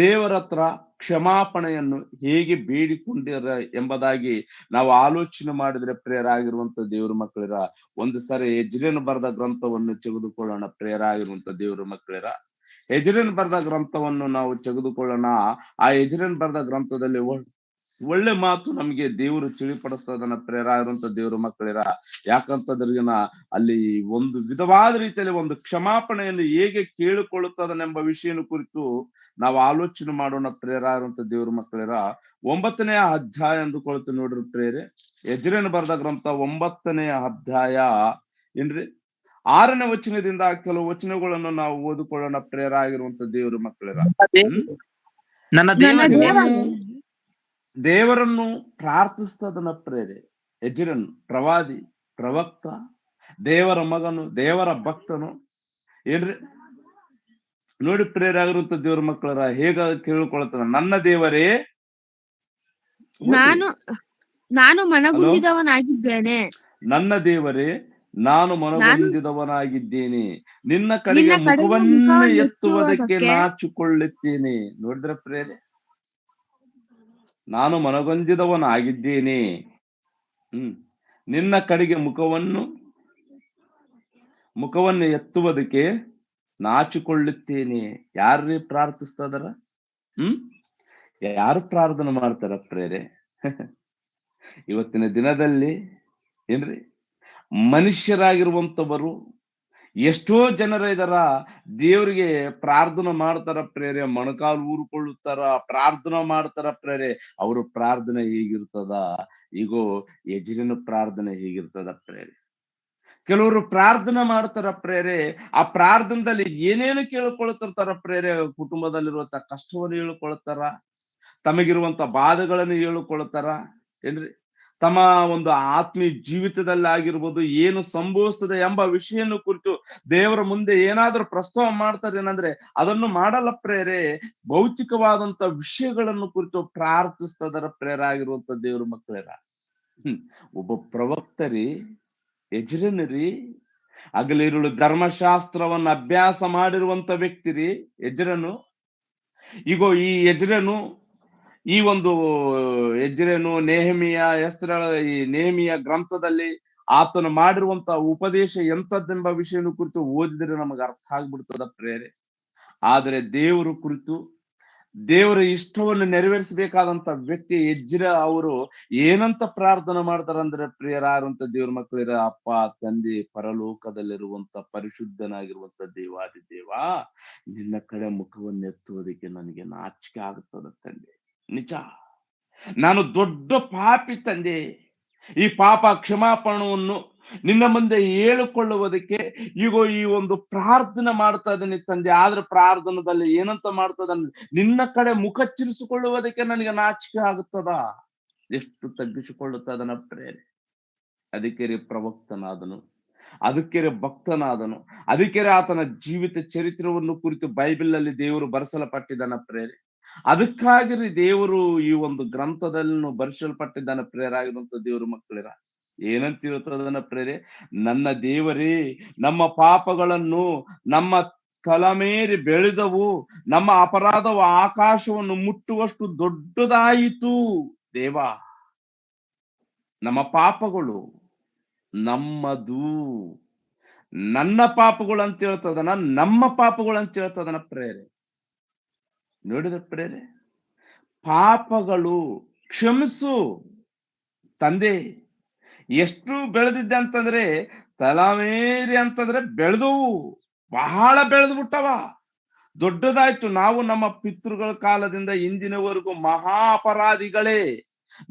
ದೇವರ ಹತ್ರ ಕ್ಷಮಾಪಣೆಯನ್ನು ಹೇಗೆ ಬೇಡಿಕೊಂಡಿರ ಎಂಬುದಾಗಿ ನಾವು ಆಲೋಚನೆ ಮಾಡಿದ್ರೆ ಪ್ರೇರಾಗಿರುವಂತ ದೇವ್ರ ಮಕ್ಕಳಿರ, ಒಂದು ಸರಿ ಯೆಜ್ರೇಯನು ಬರೆದ ಗ್ರಂಥವನ್ನು ತೆಗೆದುಕೊಳ್ಳೋಣ ಪ್ರೇರಾಗಿರುವಂತ ದೇವ್ರ ಮಕ್ಕಳಿರ. ಯೆಜ್ರೇಯನು ಬರೆದ ಗ್ರಂಥವನ್ನು ನಾವು ತೆಗೆದುಕೊಳ್ಳೋಣ. ಆ ಯೆಜ್ರೇಯನು ಬರೆದ ಗ್ರಂಥದಲ್ಲಿ ಒಳ್ಳೆ ಮಾತು ನಮಗೆ ದೇವರು ತಿಳಿಪಡಿಸ್ತಾ ಇದ್ದಾನ ಪ್ರೇರಾಗಿರುವಂತ ದೇವ್ರ ಮಕ್ಕಳಿರ. ಯಾಕಂತಂದ್ರಿಗಿನ ಅಲ್ಲಿ ಒಂದು ವಿಧವಾದ ರೀತಿಯಲ್ಲಿ ಒಂದು ಕ್ಷಮಾಪಣೆಯನ್ನು ಹೇಗೆ ಕೇಳಿಕೊಳ್ಳುತ್ತದನೆಂಬ ವಿಷಯನ ಕುರಿತು ನಾವು ಆಲೋಚನೆ ಮಾಡೋಣ ಪ್ರೇರಾಗಿರುವಂತ ದೇವ್ರ ಮಕ್ಕಳಿರ. 9ನೇ ಅಧ್ಯಾಯ ಅಂದುಕೊಳ್ತು ನೋಡ್ರಿ ಪ್ರೇರೆ, ಯೆಜ್ರೇಯನು ಬರೆದ ಗ್ರಂಥ 9ನೇ ಅಧ್ಯಾಯ ಏನ್ರಿ 6ನೇ ವಚನದಿಂದ ಕೆಲವು ವಚನಗಳನ್ನು ನಾವು ಓದಿಕೊಳ್ಳೋಣ ಪ್ರೇರಾಗಿರುವಂತ ದೇವ್ರ ಮಕ್ಕಳಿರ. ನನ್ನ ದೇವರನ್ನು ಪ್ರಾರ್ಥಿಸ್ತದನ ಪ್ರೇರೆ. ಯೆಜ್ರೇಯನು ಪ್ರವಾದಿ, ಪ್ರವಕ್ತ, ದೇವರ ಮಗನು, ದೇವರ ಭಕ್ತನು ಏನ್ರಿ. ನೋಡಿ ಪ್ರೇರಾಗಿರುವಂತ ದೇವ್ರ ಮಕ್ಕಳರ ಹೇಗ ಕೇಳಿಕೊಳ್ತಾನ, ನನ್ನ ದೇವರೇ ನಾನು ಮನಗುಂದಿದವನಾಗಿದ್ದೇನೆ, ನನ್ನ ದೇವರೇ ನಾನು ಮನಗುಂದಿದವನಾಗಿದ್ದೇನೆ, ನಿನ್ನ ಕಡೆಗೆ ಮುಖವನ್ನು ಎತ್ತುವುದಕ್ಕೆ ನಾಚಿಕೊಳ್ಳುತ್ತೇನೆ. ನೋಡಿದ್ರ ಪ್ರೇರೆ, ನಾನು ಮನಗೊಂದಿದವನಾಗಿದ್ದೇನೆ, ನಿನ್ನ ಕಡೆಗೆ ಮುಖವನ್ನು ಎತ್ತುವುದಕ್ಕೆ ನಾಚಿಕೊಳ್ಳುತ್ತೇನೆ. ಯಾರೇ ಪ್ರಾರ್ಥಿಸ್ತದಾರ? ಯಾರು ಪ್ರಾರ್ಥನೆ ಮಾಡ್ತಾರ ಪ್ರೇರೆ? ಇವತ್ತಿನ ದಿನದಲ್ಲಿ ಏನ್ರಿ, ಮನುಷ್ಯರಾಗಿರುವಂತವರು ಎಷ್ಟೋ ಜನರ ಇದಾರ, ದೇವರಿಗೆ ಪ್ರಾರ್ಥನೆ ಮಾಡ್ತಾರ ಪ್ರೇರೆ, ಮೊಣಕಾಲು ಊರಿಕೊಳ್ಳುತ್ತಾರ, ಪ್ರಾರ್ಥನೆ ಮಾಡ್ತಾರ ಪ್ರೇರೆ. ಅವರು ಪ್ರಾರ್ಥನೆ ಹೀಗಿರ್ತದ, ಈಗೋ ಯೆಜ್ರೇಯನ ಪ್ರಾರ್ಥನೆ ಹೀಗಿರ್ತದ ಪ್ರೇರೆ. ಕೆಲವರು ಪ್ರಾರ್ಥನೆ ಮಾಡ್ತಾರ ಪ್ರೇರೆ, ಆ ಪ್ರಾರ್ಥನೆದಲ್ಲಿ ಏನೇನು ಕೇಳಿಕೊಳ್ತಿರ್ತಾರ ಪ್ರೇರೆ. ಕುಟುಂಬದಲ್ಲಿರುವಂತ ಕಷ್ಟವನ್ನು ಹೇಳಿಕೊಳ್ತಾರ, ತಮಗಿರುವಂತ ಬಾಧೆಗಳನ್ನು ಹೇಳಿಕೊಳ್ತಾರ ಏನ್ರಿ. ತಮ್ಮ ಒಂದು ಆತ್ಮೀಯ ಜೀವಿತದಲ್ಲಿ ಆಗಿರ್ಬೋದು ಏನು ಸಂಭವಿಸ್ತದೆ ಎಂಬ ವಿಷಯನ ಕುರಿತು ದೇವರ ಮುಂದೆ ಏನಾದ್ರೂ ಪ್ರಸ್ತಾವ ಮಾಡ್ತಾರೆ ಏನಂದ್ರೆ ಅದನ್ನು ಮಾಡಲ್ಲ ಪ್ರೇರೆ. ಭೌತಿಕವಾದಂತ ವಿಷಯಗಳನ್ನು ಕುರಿತು ಪ್ರಾರ್ಥಿಸ್ತದರ ಪ್ರೇರಾಗಿರುವಂತ ದೇವ್ರ ಮಕ್ಕಳೇರ. ಒಬ್ಬ ಪ್ರವಕ್ತರಿ, ಯೆಜ್ರೇಯನರಿ, ಹಗಲಿರುಳು ಧರ್ಮಶಾಸ್ತ್ರವನ್ನು ಅಭ್ಯಾಸ ಮಾಡಿರುವಂತ ವ್ಯಕ್ತಿ ರೀ ಯೆಜ್ರೇಯನು. ಈಗ ಈ ಯೆಜ್ರೇಯನು, ಈ ಒಂದು ಯೆಜ್ರೇಯನು ನೆಹೆಮಿಯ ಈ ನೆಹೆಮಿಯ ಗ್ರಂಥದಲ್ಲಿ ಆತನು ಮಾಡಿರುವಂತ ಉಪದೇಶ ಎಂತದ್ದೆಂಬ ವಿಷಯನ ಕುರಿತು ಓದಿದ್ರೆ ನಮಗೆ ಅರ್ಥ ಆಗ್ಬಿಡ್ತದ ಪ್ರೇರೆ. ಆದರೆ ದೇವರ ಕುರಿತು ದೇವರ ಇಷ್ಟವನ್ನು ನೆರವೇರಿಸಬೇಕಾದಂತ ವ್ಯಕ್ತಿ ಎಜ್ರ ಅವರು ಏನಂತ ಪ್ರಾರ್ಥನೆ ಮಾಡ್ತಾರಂದ್ರೆ, ಪ್ರಿಯರಾರಂತ ದೇವ್ರ ಮಕ್ಕಳಿರ, ಅಪ್ಪ ತಂದೆ ಪರಲೋಕದಲ್ಲಿರುವಂತ ಪರಿಶುದ್ಧನಾಗಿರುವಂತ ದೇವಾದಿ ದೇವ, ನಿನ್ನ ಕಡೆ ಮುಖವನ್ನು ಎತ್ತುವುದಕ್ಕೆ ನನಗೆ ನಾಚಿಕೆ ಆಗುತ್ತದೆ ತಂದೆ. ನಿಜ, ನಾನು ದೊಡ್ಡ ಪಾಪಿ ತಂದೆ. ಈ ಪಾಪ ಕ್ಷಮಾಪಣವನ್ನು ನಿನ್ನ ಮುಂದೆ ಹೇಳಿಕೊಳ್ಳುವುದಕ್ಕೆ ಈಗ ಈ ಒಂದು ಪ್ರಾರ್ಥನೆ ಮಾಡ್ತಾ ಇದ್ದೀನಿ ತಂದೆ. ಆದ್ರೆ ಪ್ರಾರ್ಥನದಲ್ಲಿ ಏನಂತ ಮಾಡ್ತದ, ನಿನ್ನ ಕಡೆ ಮುಖ ಚಿರಿಸಿಕೊಳ್ಳುವುದಕ್ಕೆ ನನಗೆ ನಾಚಿಕೆ ಆಗುತ್ತದ. ಎಷ್ಟು ತಗ್ಗಿಸಿಕೊಳ್ಳುತ್ತದನ ಪ್ರೇರೆ. ಅದಕ್ಕೆ ಪ್ರವಕ್ತನಾದನು, ಅದಕ್ಕೆ ಭಕ್ತನಾದನು, ಅದಕ್ಕೆ ಆತನ ಜೀವಿತ ಚರಿತ್ರವನ್ನು ಕುರಿತು ಬೈಬಲ್ ಅಲ್ಲಿ ದೇವರು ಬರೆಸಲ್ಪಟ್ಟಿದ್ದಾನ ಪ್ರೇರೆ. ಅದಕ್ಕಾಗಿ ದೇವರು ಈ ಒಂದು ಗ್ರಂಥದಲ್ಲಿ ಬರೆಸಲ್ಪಟ್ಟಿದ್ದಾನ ಪ್ರೇರಾಗಿರುವಂತ ದೇವರು ಮಕ್ಕಳಿರ. ಏನಂತ ಹೇಳ್ತದನ ಪ್ರೇರೆ, ನನ್ನ ದೇವರೇ, ನಮ್ಮ ಪಾಪಗಳನ್ನು ನಮ್ಮ ತಲೆಮೇರಿ ಬೆಳೆದವು, ನಮ್ಮ ಅಪರಾಧವು ಆಕಾಶವನ್ನು ಮುಟ್ಟುವಷ್ಟು ದೊಡ್ಡದಾಯಿತು. ದೇವ, ನಮ್ಮ ಪಾಪಗಳು ನಮ್ಮದು, ನನ್ನ ಪಾಪಗಳು ಅಂತ ಹೇಳ್ತದನ, ನಮ್ಮ ಪಾಪಗಳು ಅಂತ ಹೇಳ್ತದನ ಪ್ರೇರೆ. ನೋಡಿದ ಪ್ರೇರೆ, ಪಾಪಗಳು ಕ್ಷಮಿಸು ತಂದೆ. ಎಷ್ಟು ಬೆಳೆದಿದ್ದೆ ಅಂತಂದ್ರೆ, ತಲಮೇರಿ ಅಂತಂದ್ರೆ ಬೆಳೆದವು, ಬಹಳ ಬೆಳೆದು ಬಿಟ್ಟವ, ದೊಡ್ಡದಾಯ್ತು. ನಾವು ನಮ್ಮ ಪಿತೃಗಳ ಕಾಲದಿಂದ ಇಂದಿನವರೆಗೂ ಮಹಾ ಅಪರಾಧಿಗಳೇ.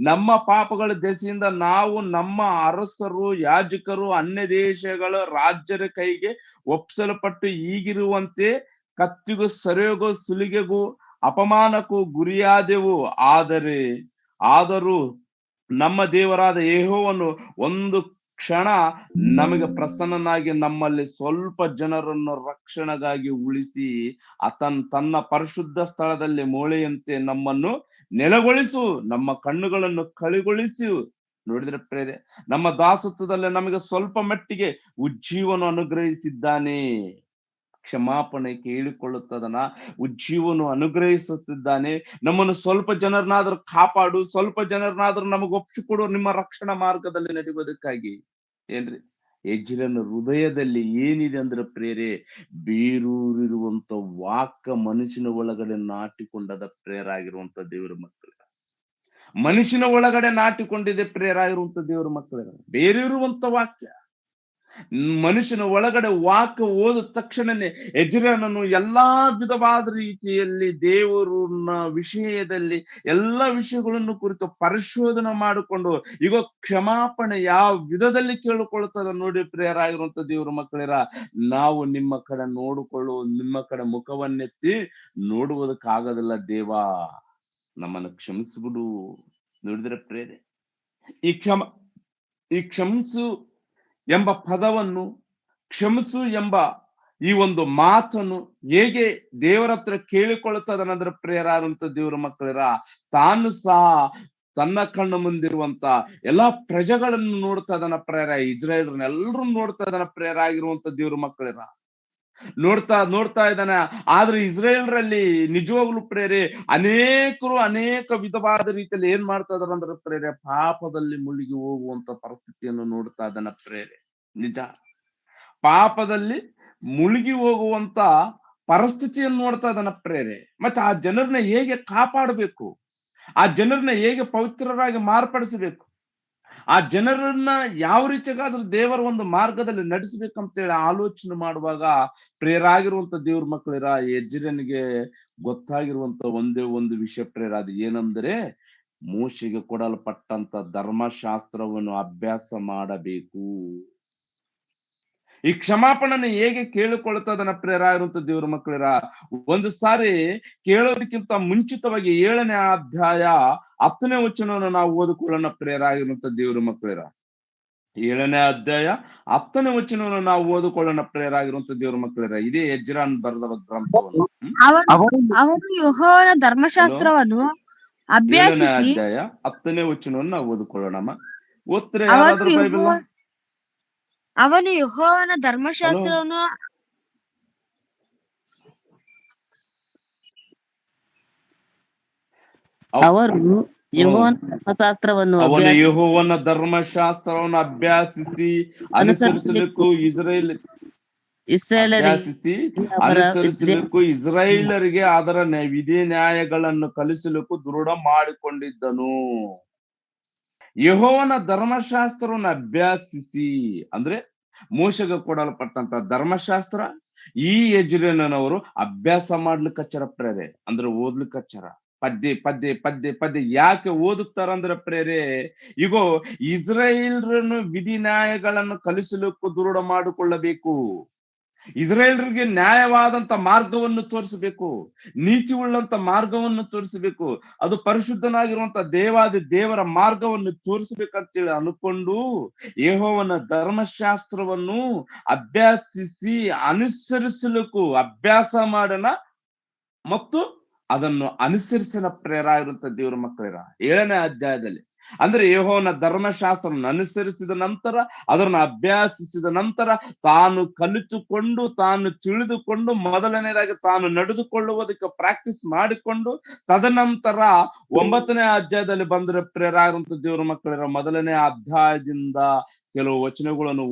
ನಮ್ಮ ಪಾಪಗಳ ದೆಸೆಯಿಂದ ನಾವು ನಮ್ಮ ಅರಸರು, ಯಾಜಕರು, ಅನ್ಯ ದೇಶಗಳ ರಾಜ್ಯರ ಕೈಗೆ ಒಪ್ಪಿಸಲ್ಪಟ್ಟು ಈಗಿರುವಂತೆ ಕತ್ತಿಗೂ, ಸೆರೆಗೂ, ಸುಲಿಗೆಗೂ, ಅಪಮಾನಕ್ಕೂ ಗುರಿಯಾದೆವು. ಆದರೂ ನಮ್ಮ ದೇವರಾದ ಯೆಹೋವನು ಒಂದು ಕ್ಷಣ ನಮಗೆ ಪ್ರಸನ್ನನಾಗಿ ನಮ್ಮಲ್ಲಿ ಸ್ವಲ್ಪ ಜನರನ್ನು ರಕ್ಷಣೆಗಾಗಿ ಉಳಿಸಿ ತನ್ನ ಪರಿಶುದ್ಧ ಸ್ಥಳದಲ್ಲಿ ಮೋಳೆಯಂತೆ ನಮ್ಮನ್ನು ನೆಲೆಗೊಳಿಸು, ನಮ್ಮ ಕಣ್ಣುಗಳನ್ನು ಕಳಿಗೊಳಿಸು. ನೋಡಿದ್ರೆ ಪ್ರೇರೆ, ನಮ್ಮ ದಾಸತ್ವದಲ್ಲಿ ನಮಗೆ ಸ್ವಲ್ಪ ಮಟ್ಟಿಗೆ ಉಜ್ಜೀವನ ಅನುಗ್ರಹಿಸಿದ್ದಾನೆ. ಕ್ಷಮಾಪಣೆ ಕೇಳಿಕೊಳ್ಳುತ್ತದನ, ಉಜ್ಜೀವನು ಅನುಗ್ರಹಿಸುತ್ತಿದ್ದಾನೆ. ನಮ್ಮನ್ನು ಸ್ವಲ್ಪ ಜನರನ್ನಾದ್ರೂ ಕಾಪಾಡು, ಸ್ವಲ್ಪ ಜನರನ್ನಾದ್ರೂ ನಮಗೆ ಒಪ್ಪಿಸಿಕೊಡು ನಿಮ್ಮ ರಕ್ಷಣಾ ಮಾರ್ಗದಲ್ಲಿ ನಡೆಯುವುದಕ್ಕಾಗಿ. ಏನ್ರಿ, ಎಜ್ರನ ಹೃದಯದಲ್ಲಿ ಏನಿದೆ ಅಂದ್ರೆ ಪ್ರೇರೆ, ಬೇರೂರಿರುವಂತ ವಾಕ್ಯ ಮನುಷ್ಯನ ಒಳಗಡೆ ನಾಟಿಕೊಂಡದ ಪ್ರೇರಾಗಿರುವಂತ ದೇವರ ಮಕ್ಕಳ, ಮನುಷ್ಯನ ಒಳಗಡೆ ನಾಟಿಕೊಂಡಿದೆ ಪ್ರೇರಾಗಿರುವಂತ ದೇವರ ಮಕ್ಕಳ. ಬೇರಿರುವಂತ ವಾಕ್ಯ ಮನುಷ್ಯನ ಒಳಗಡೆ ವಾಕ್ಯ ಓದ ತಕ್ಷಣನೇ ಎಜ್ರನನ್ನು ಎಲ್ಲಾ ವಿಧವಾದ ರೀತಿಯಲ್ಲಿ ದೇವರನ್ನ ವಿಷಯದಲ್ಲಿ ಎಲ್ಲಾ ವಿಷಯಗಳನ್ನು ಕುರಿತು ಪರಿಶೋಧನೆ ಮಾಡಿಕೊಂಡು ಈಗ ಕ್ಷಮಾಪಣೆ ಯಾವ ವಿಧದಲ್ಲಿ ಕೇಳಿಕೊಳ್ಳುತ್ತದ ನೋಡಿ ಪ್ರೇರಾಗಿರುವಂತ ದೇವರ ಮಕ್ಕಳಿರ. ನಾವು ನಿಮ್ಮ ಕಡೆ ನಿಮ್ಮ ಕಡೆ ಮುಖವನ್ನೆತ್ತಿ ನೋಡುವುದಕ್ಕಾಗದಿಲ್ಲ. ದೇವ, ನಮ್ಮನ್ನು ಕ್ಷಮಿಸ್ಬಿಡು. ನೋಡಿದ್ರೆ ಪ್ರೇರೆ, ಈ ಕ್ಷಮಿಸು ಎಂಬ ಪದವನ್ನು, ಕ್ಷಮಿಸು ಎಂಬ ಈ ಒಂದು ಮಾತನ್ನು ಹೇಗೆ ದೇವರ ಹತ್ರ ಕೇಳಿಕೊಳ್ಳುತ್ತದನಂದ್ರೆ ಪ್ರೇರಾದಂತ ದೇವರ ಮಕ್ಕಳಿರ, ತಾನು ಸಹ ತನ್ನ ಕಣ್ಣು ಮುಂದಿರುವಂತ ಎಲ್ಲಾ ಪ್ರಜೆಗಳನ್ನು ನೋಡ್ತಾ ಇದನ ಪ್ರೇರ, ಇಸ್ರಾಯೇಲ್ರನ್ನ ಎಲ್ಲರೂ ನೋಡ್ತಾ ಇದನ ಪ್ರೇರ ಆಗಿರುವಂತ ದೇವ್ರ ಮಕ್ಕಳಿರ. ನೋಡ್ತಾ ಇದ್ದಾನೆ. ಆದ್ರೆ ಇಸ್ರೇಲ್ರಲ್ಲಿ ನಿಜವಾಗ್ಲೂ ಪ್ರೇರೆ ಅನೇಕ ವಿಧವಾದ ರೀತಿಯಲ್ಲಿ ಏನ್ ಮಾಡ್ತಾ ಇದಾರೆ ಅಂದ್ರೆ ಪ್ರೇರೆ, ಪಾಪದಲ್ಲಿ ಮುಳುಗಿ ಹೋಗುವಂತ ಪರಿಸ್ಥಿತಿಯನ್ನು ನೋಡ್ತಾ ಇದ್ದಾನ ಪ್ರೇರೆ. ನಿಜ, ಪಾಪದಲ್ಲಿ ಮುಳುಗಿ ಹೋಗುವಂತ ಪರಿಸ್ಥಿತಿಯನ್ನು ನೋಡ್ತಾ ಇದ್ದಾನ ಪ್ರೇರೆ. ಮತ್ತೆ ಆ ಜನರನ್ನ ಹೇಗೆ ಕಾಪಾಡಬೇಕು, ಆ ಜನರನ್ನ ಹೇಗೆ ಪವಿತ್ರರಾಗಿ ಮಾರ್ಪಡಿಸಬೇಕು, ಆ ಜನರನ್ನ ಯಾವ ರೀತಿಯಾದ್ರೂ ದೇವರ ಒಂದು ಮಾರ್ಗದಲ್ಲಿ ನಡೆಸಬೇಕಂತೇಳಿ ಆಲೋಚನೆ ಮಾಡುವಾಗ ಪ್ರೇರಾಗಿರುವಂತ ದೇವ್ರ ಮಕ್ಕಳಿರ, ಎಜ್ರನಿಗೆ ಗೊತ್ತಾಗಿರುವಂತ ಒಂದೇ ಒಂದು ವಿಷಯ ಪ್ರೇರ, ಅದು ಏನಂದ್ರೆ ಮೋಶೆಗೆ ಕೊಡಲ್ಪಟ್ಟಂತ ಧರ್ಮಶಾಸ್ತ್ರವನ್ನು ಅಭ್ಯಾಸ ಮಾಡಬೇಕು. ಈ ಕ್ಷಮಾಪಣೆಯನ್ನು ಹೇಗೆ ಕೇಳಿಕೊಳ್ಳುತ್ತದನ ಪ್ರೇರಾಗಿರುವಂತ ದೇವ್ರ ಮಕ್ಕಳಿರ, ಒಂದು ಸಾರಿ ಕೇಳೋದಕ್ಕಿಂತ ಮುಂಚಿತವಾಗಿ 7ನೇ ಅಧ್ಯಾಯ 10ನೇ ವಚನವನ್ನು ನಾವು ಓದಿಕೊಳ್ಳೋಣ ಪ್ರೇರಾಗಿರುವಂತ ದೇವ್ರ ಮಕ್ಕಳಿರ. 7ನೇ ಅಧ್ಯಾಯ 10ನೇ ವಚನವನ್ನು ನಾವು ಓದಿಕೊಳ್ಳೋಣ ಪ್ರೇರಾಗಿರುವಂತ ದೇವ್ರ ಮಕ್ಕಳಿರ. ಇದೇ ಎಜ್ರನ್ ಬರೆದ ಗ್ರಂಥವನ್ನು. ಅವರು ಯೆಹೋವನ ಧರ್ಮಶಾಸ್ತ್ರವನ್ನು 7ನೇ ಅಭ್ಯಾಸಿಸಿ ಅಧ್ಯಾಯ 10ನೇ ವಚನವನ್ನು ನಾವು ಓದಿಕೊಳ್ಳೋಣ. ಓದ್ತಾರೆ ಯಾರಾದ್ರೂ ಬೈಬಲ್? ಅವನು ಯೆಹೋವನ ಧರ್ಮಶಾಸ್ತ್ರವನ್ನು ಅವರು ಯೆಹೋವನ ಧರ್ಮಶಾಸ್ತ್ರವನ್ನು ಅವನು ಯೆಹೋವನ ಧರ್ಮಶಾಸ್ತ್ರವನ್ನು ಅಭ್ಯಾಸಿಸಿ ಅನುಸರಿಸಲಿಕ್ಕೂ ಇಸ್ರೇಲ್ ಇಸ್ರಾಯೇಲರಿಗೆ ಅಭ್ಯಾಸಿಸಿ ಅವರ ಅನುಸರಿಸಲಿಕ್ಕೂ ಇಸ್ರಾಯೇಲರಿಗೆ ಅದರ ವಿಧಿ ನ್ಯಾಯಗಳನ್ನು ಕಲಿಸಲಿಕ್ಕೂ ದೃಢ ಮಾಡಿಕೊಂಡಿದ್ದನು. ಯೆಹೋವನ ಧರ್ಮಶಾಸ್ತ್ರವನ್ನು ಅಭ್ಯಾಸಿಸಿ ಅಂದ್ರೆ ಮೋಶೆಗೆ ಕೊಡಲ್ಪಟ್ಟಂತ ಧರ್ಮಶಾಸ್ತ್ರ ಈ ಯಜ್ರೇಲನವರು ಅಭ್ಯಾಸ ಮಾಡ್ಲಿಕ್ಕಚ್ಚರ ಪ್ರೇರೆ, ಅಂದ್ರೆ ಓದ್ಲಿಕ್ಕಚ್ಚರ. ಪದ್ಯ ಪದ್ಯ ಪದ್ಯ ಪದ್ಯ ಯಾಕೆ ಓದುತ್ತಾರಂದ್ರೆ ಪ್ರೇರೆ, ಈಗ ಇಸ್ರಾಯೇಲ್ರನ್ನು ವಿಧಿ ನ್ಯಾಯಗಳನ್ನು ಕಲಿಸಲಿಕ್ಕೂ ದೃಢ ಮಾಡಿಕೊಳ್ಳಬೇಕು. ಇಸ್ರಾಯೇಲ್ರಿಗೆ ನ್ಯಾಯವಾದಂತ ಮಾರ್ಗವನ್ನು ತೋರಿಸಬೇಕು, ನೀತಿ ಉಳ್ಳಂತ ಮಾರ್ಗವನ್ನು ತೋರಿಸಬೇಕು, ಅದು ಪರಿಶುದ್ಧನಾಗಿರುವಂತ ದೇವಾದಿ ದೇವರ ಮಾರ್ಗವನ್ನು ತೋರಿಸಬೇಕಂತೇಳಿ ಅನ್ಕೊಂಡು ಯೆಹೋವನ ಧರ್ಮಶಾಸ್ತ್ರವನ್ನು ಅಭ್ಯಾಸಿಸಿ ಅನುಸರಿಸಲಿಕ್ಕೂ ಅಭ್ಯಾಸ ಮಾಡೋಣ ಮತ್ತು ಅದನ್ನು ಅನುಸರಿಸನ ಪ್ರೇರ ಇರುವಂತ ದೇವರ ಮಕ್ಕಳಿರ 7ನೇ ಅಧ್ಯಾಯದಲ್ಲಿ. ಅಂದ್ರೆ ಯೆಹೋವನ ಧರ್ಮಶಾಸ್ತ್ರವನ್ನು ಅನುಸರಿಸಿದ ನಂತರ, ಅದನ್ನು ಅಭ್ಯಾಸಿಸಿದ ನಂತರ, ತಾನು ಕಲಿತುಕೊಂಡು ತಾನು ತಿಳಿದುಕೊಂಡು ಮೊದಲನೇದಾಗಿ ತಾನು ನಡೆದುಕೊಳ್ಳುವುದಕ್ಕೆ ಪ್ರಾಕ್ಟೀಸ್ ಮಾಡಿಕೊಂಡು, ತದನಂತರ 9ನೇ ಅಧ್ಯಾಯದಲ್ಲಿ ಬಂದರೆ ಪ್ರೇರ ಇರುವಂತ ದೇವರ ಮಕ್ಕಳಿರ 1ನೇ ಅಧ್ಯಾಯದಿಂದ ಕೆಲವು ವಚನಗಳನ್ನು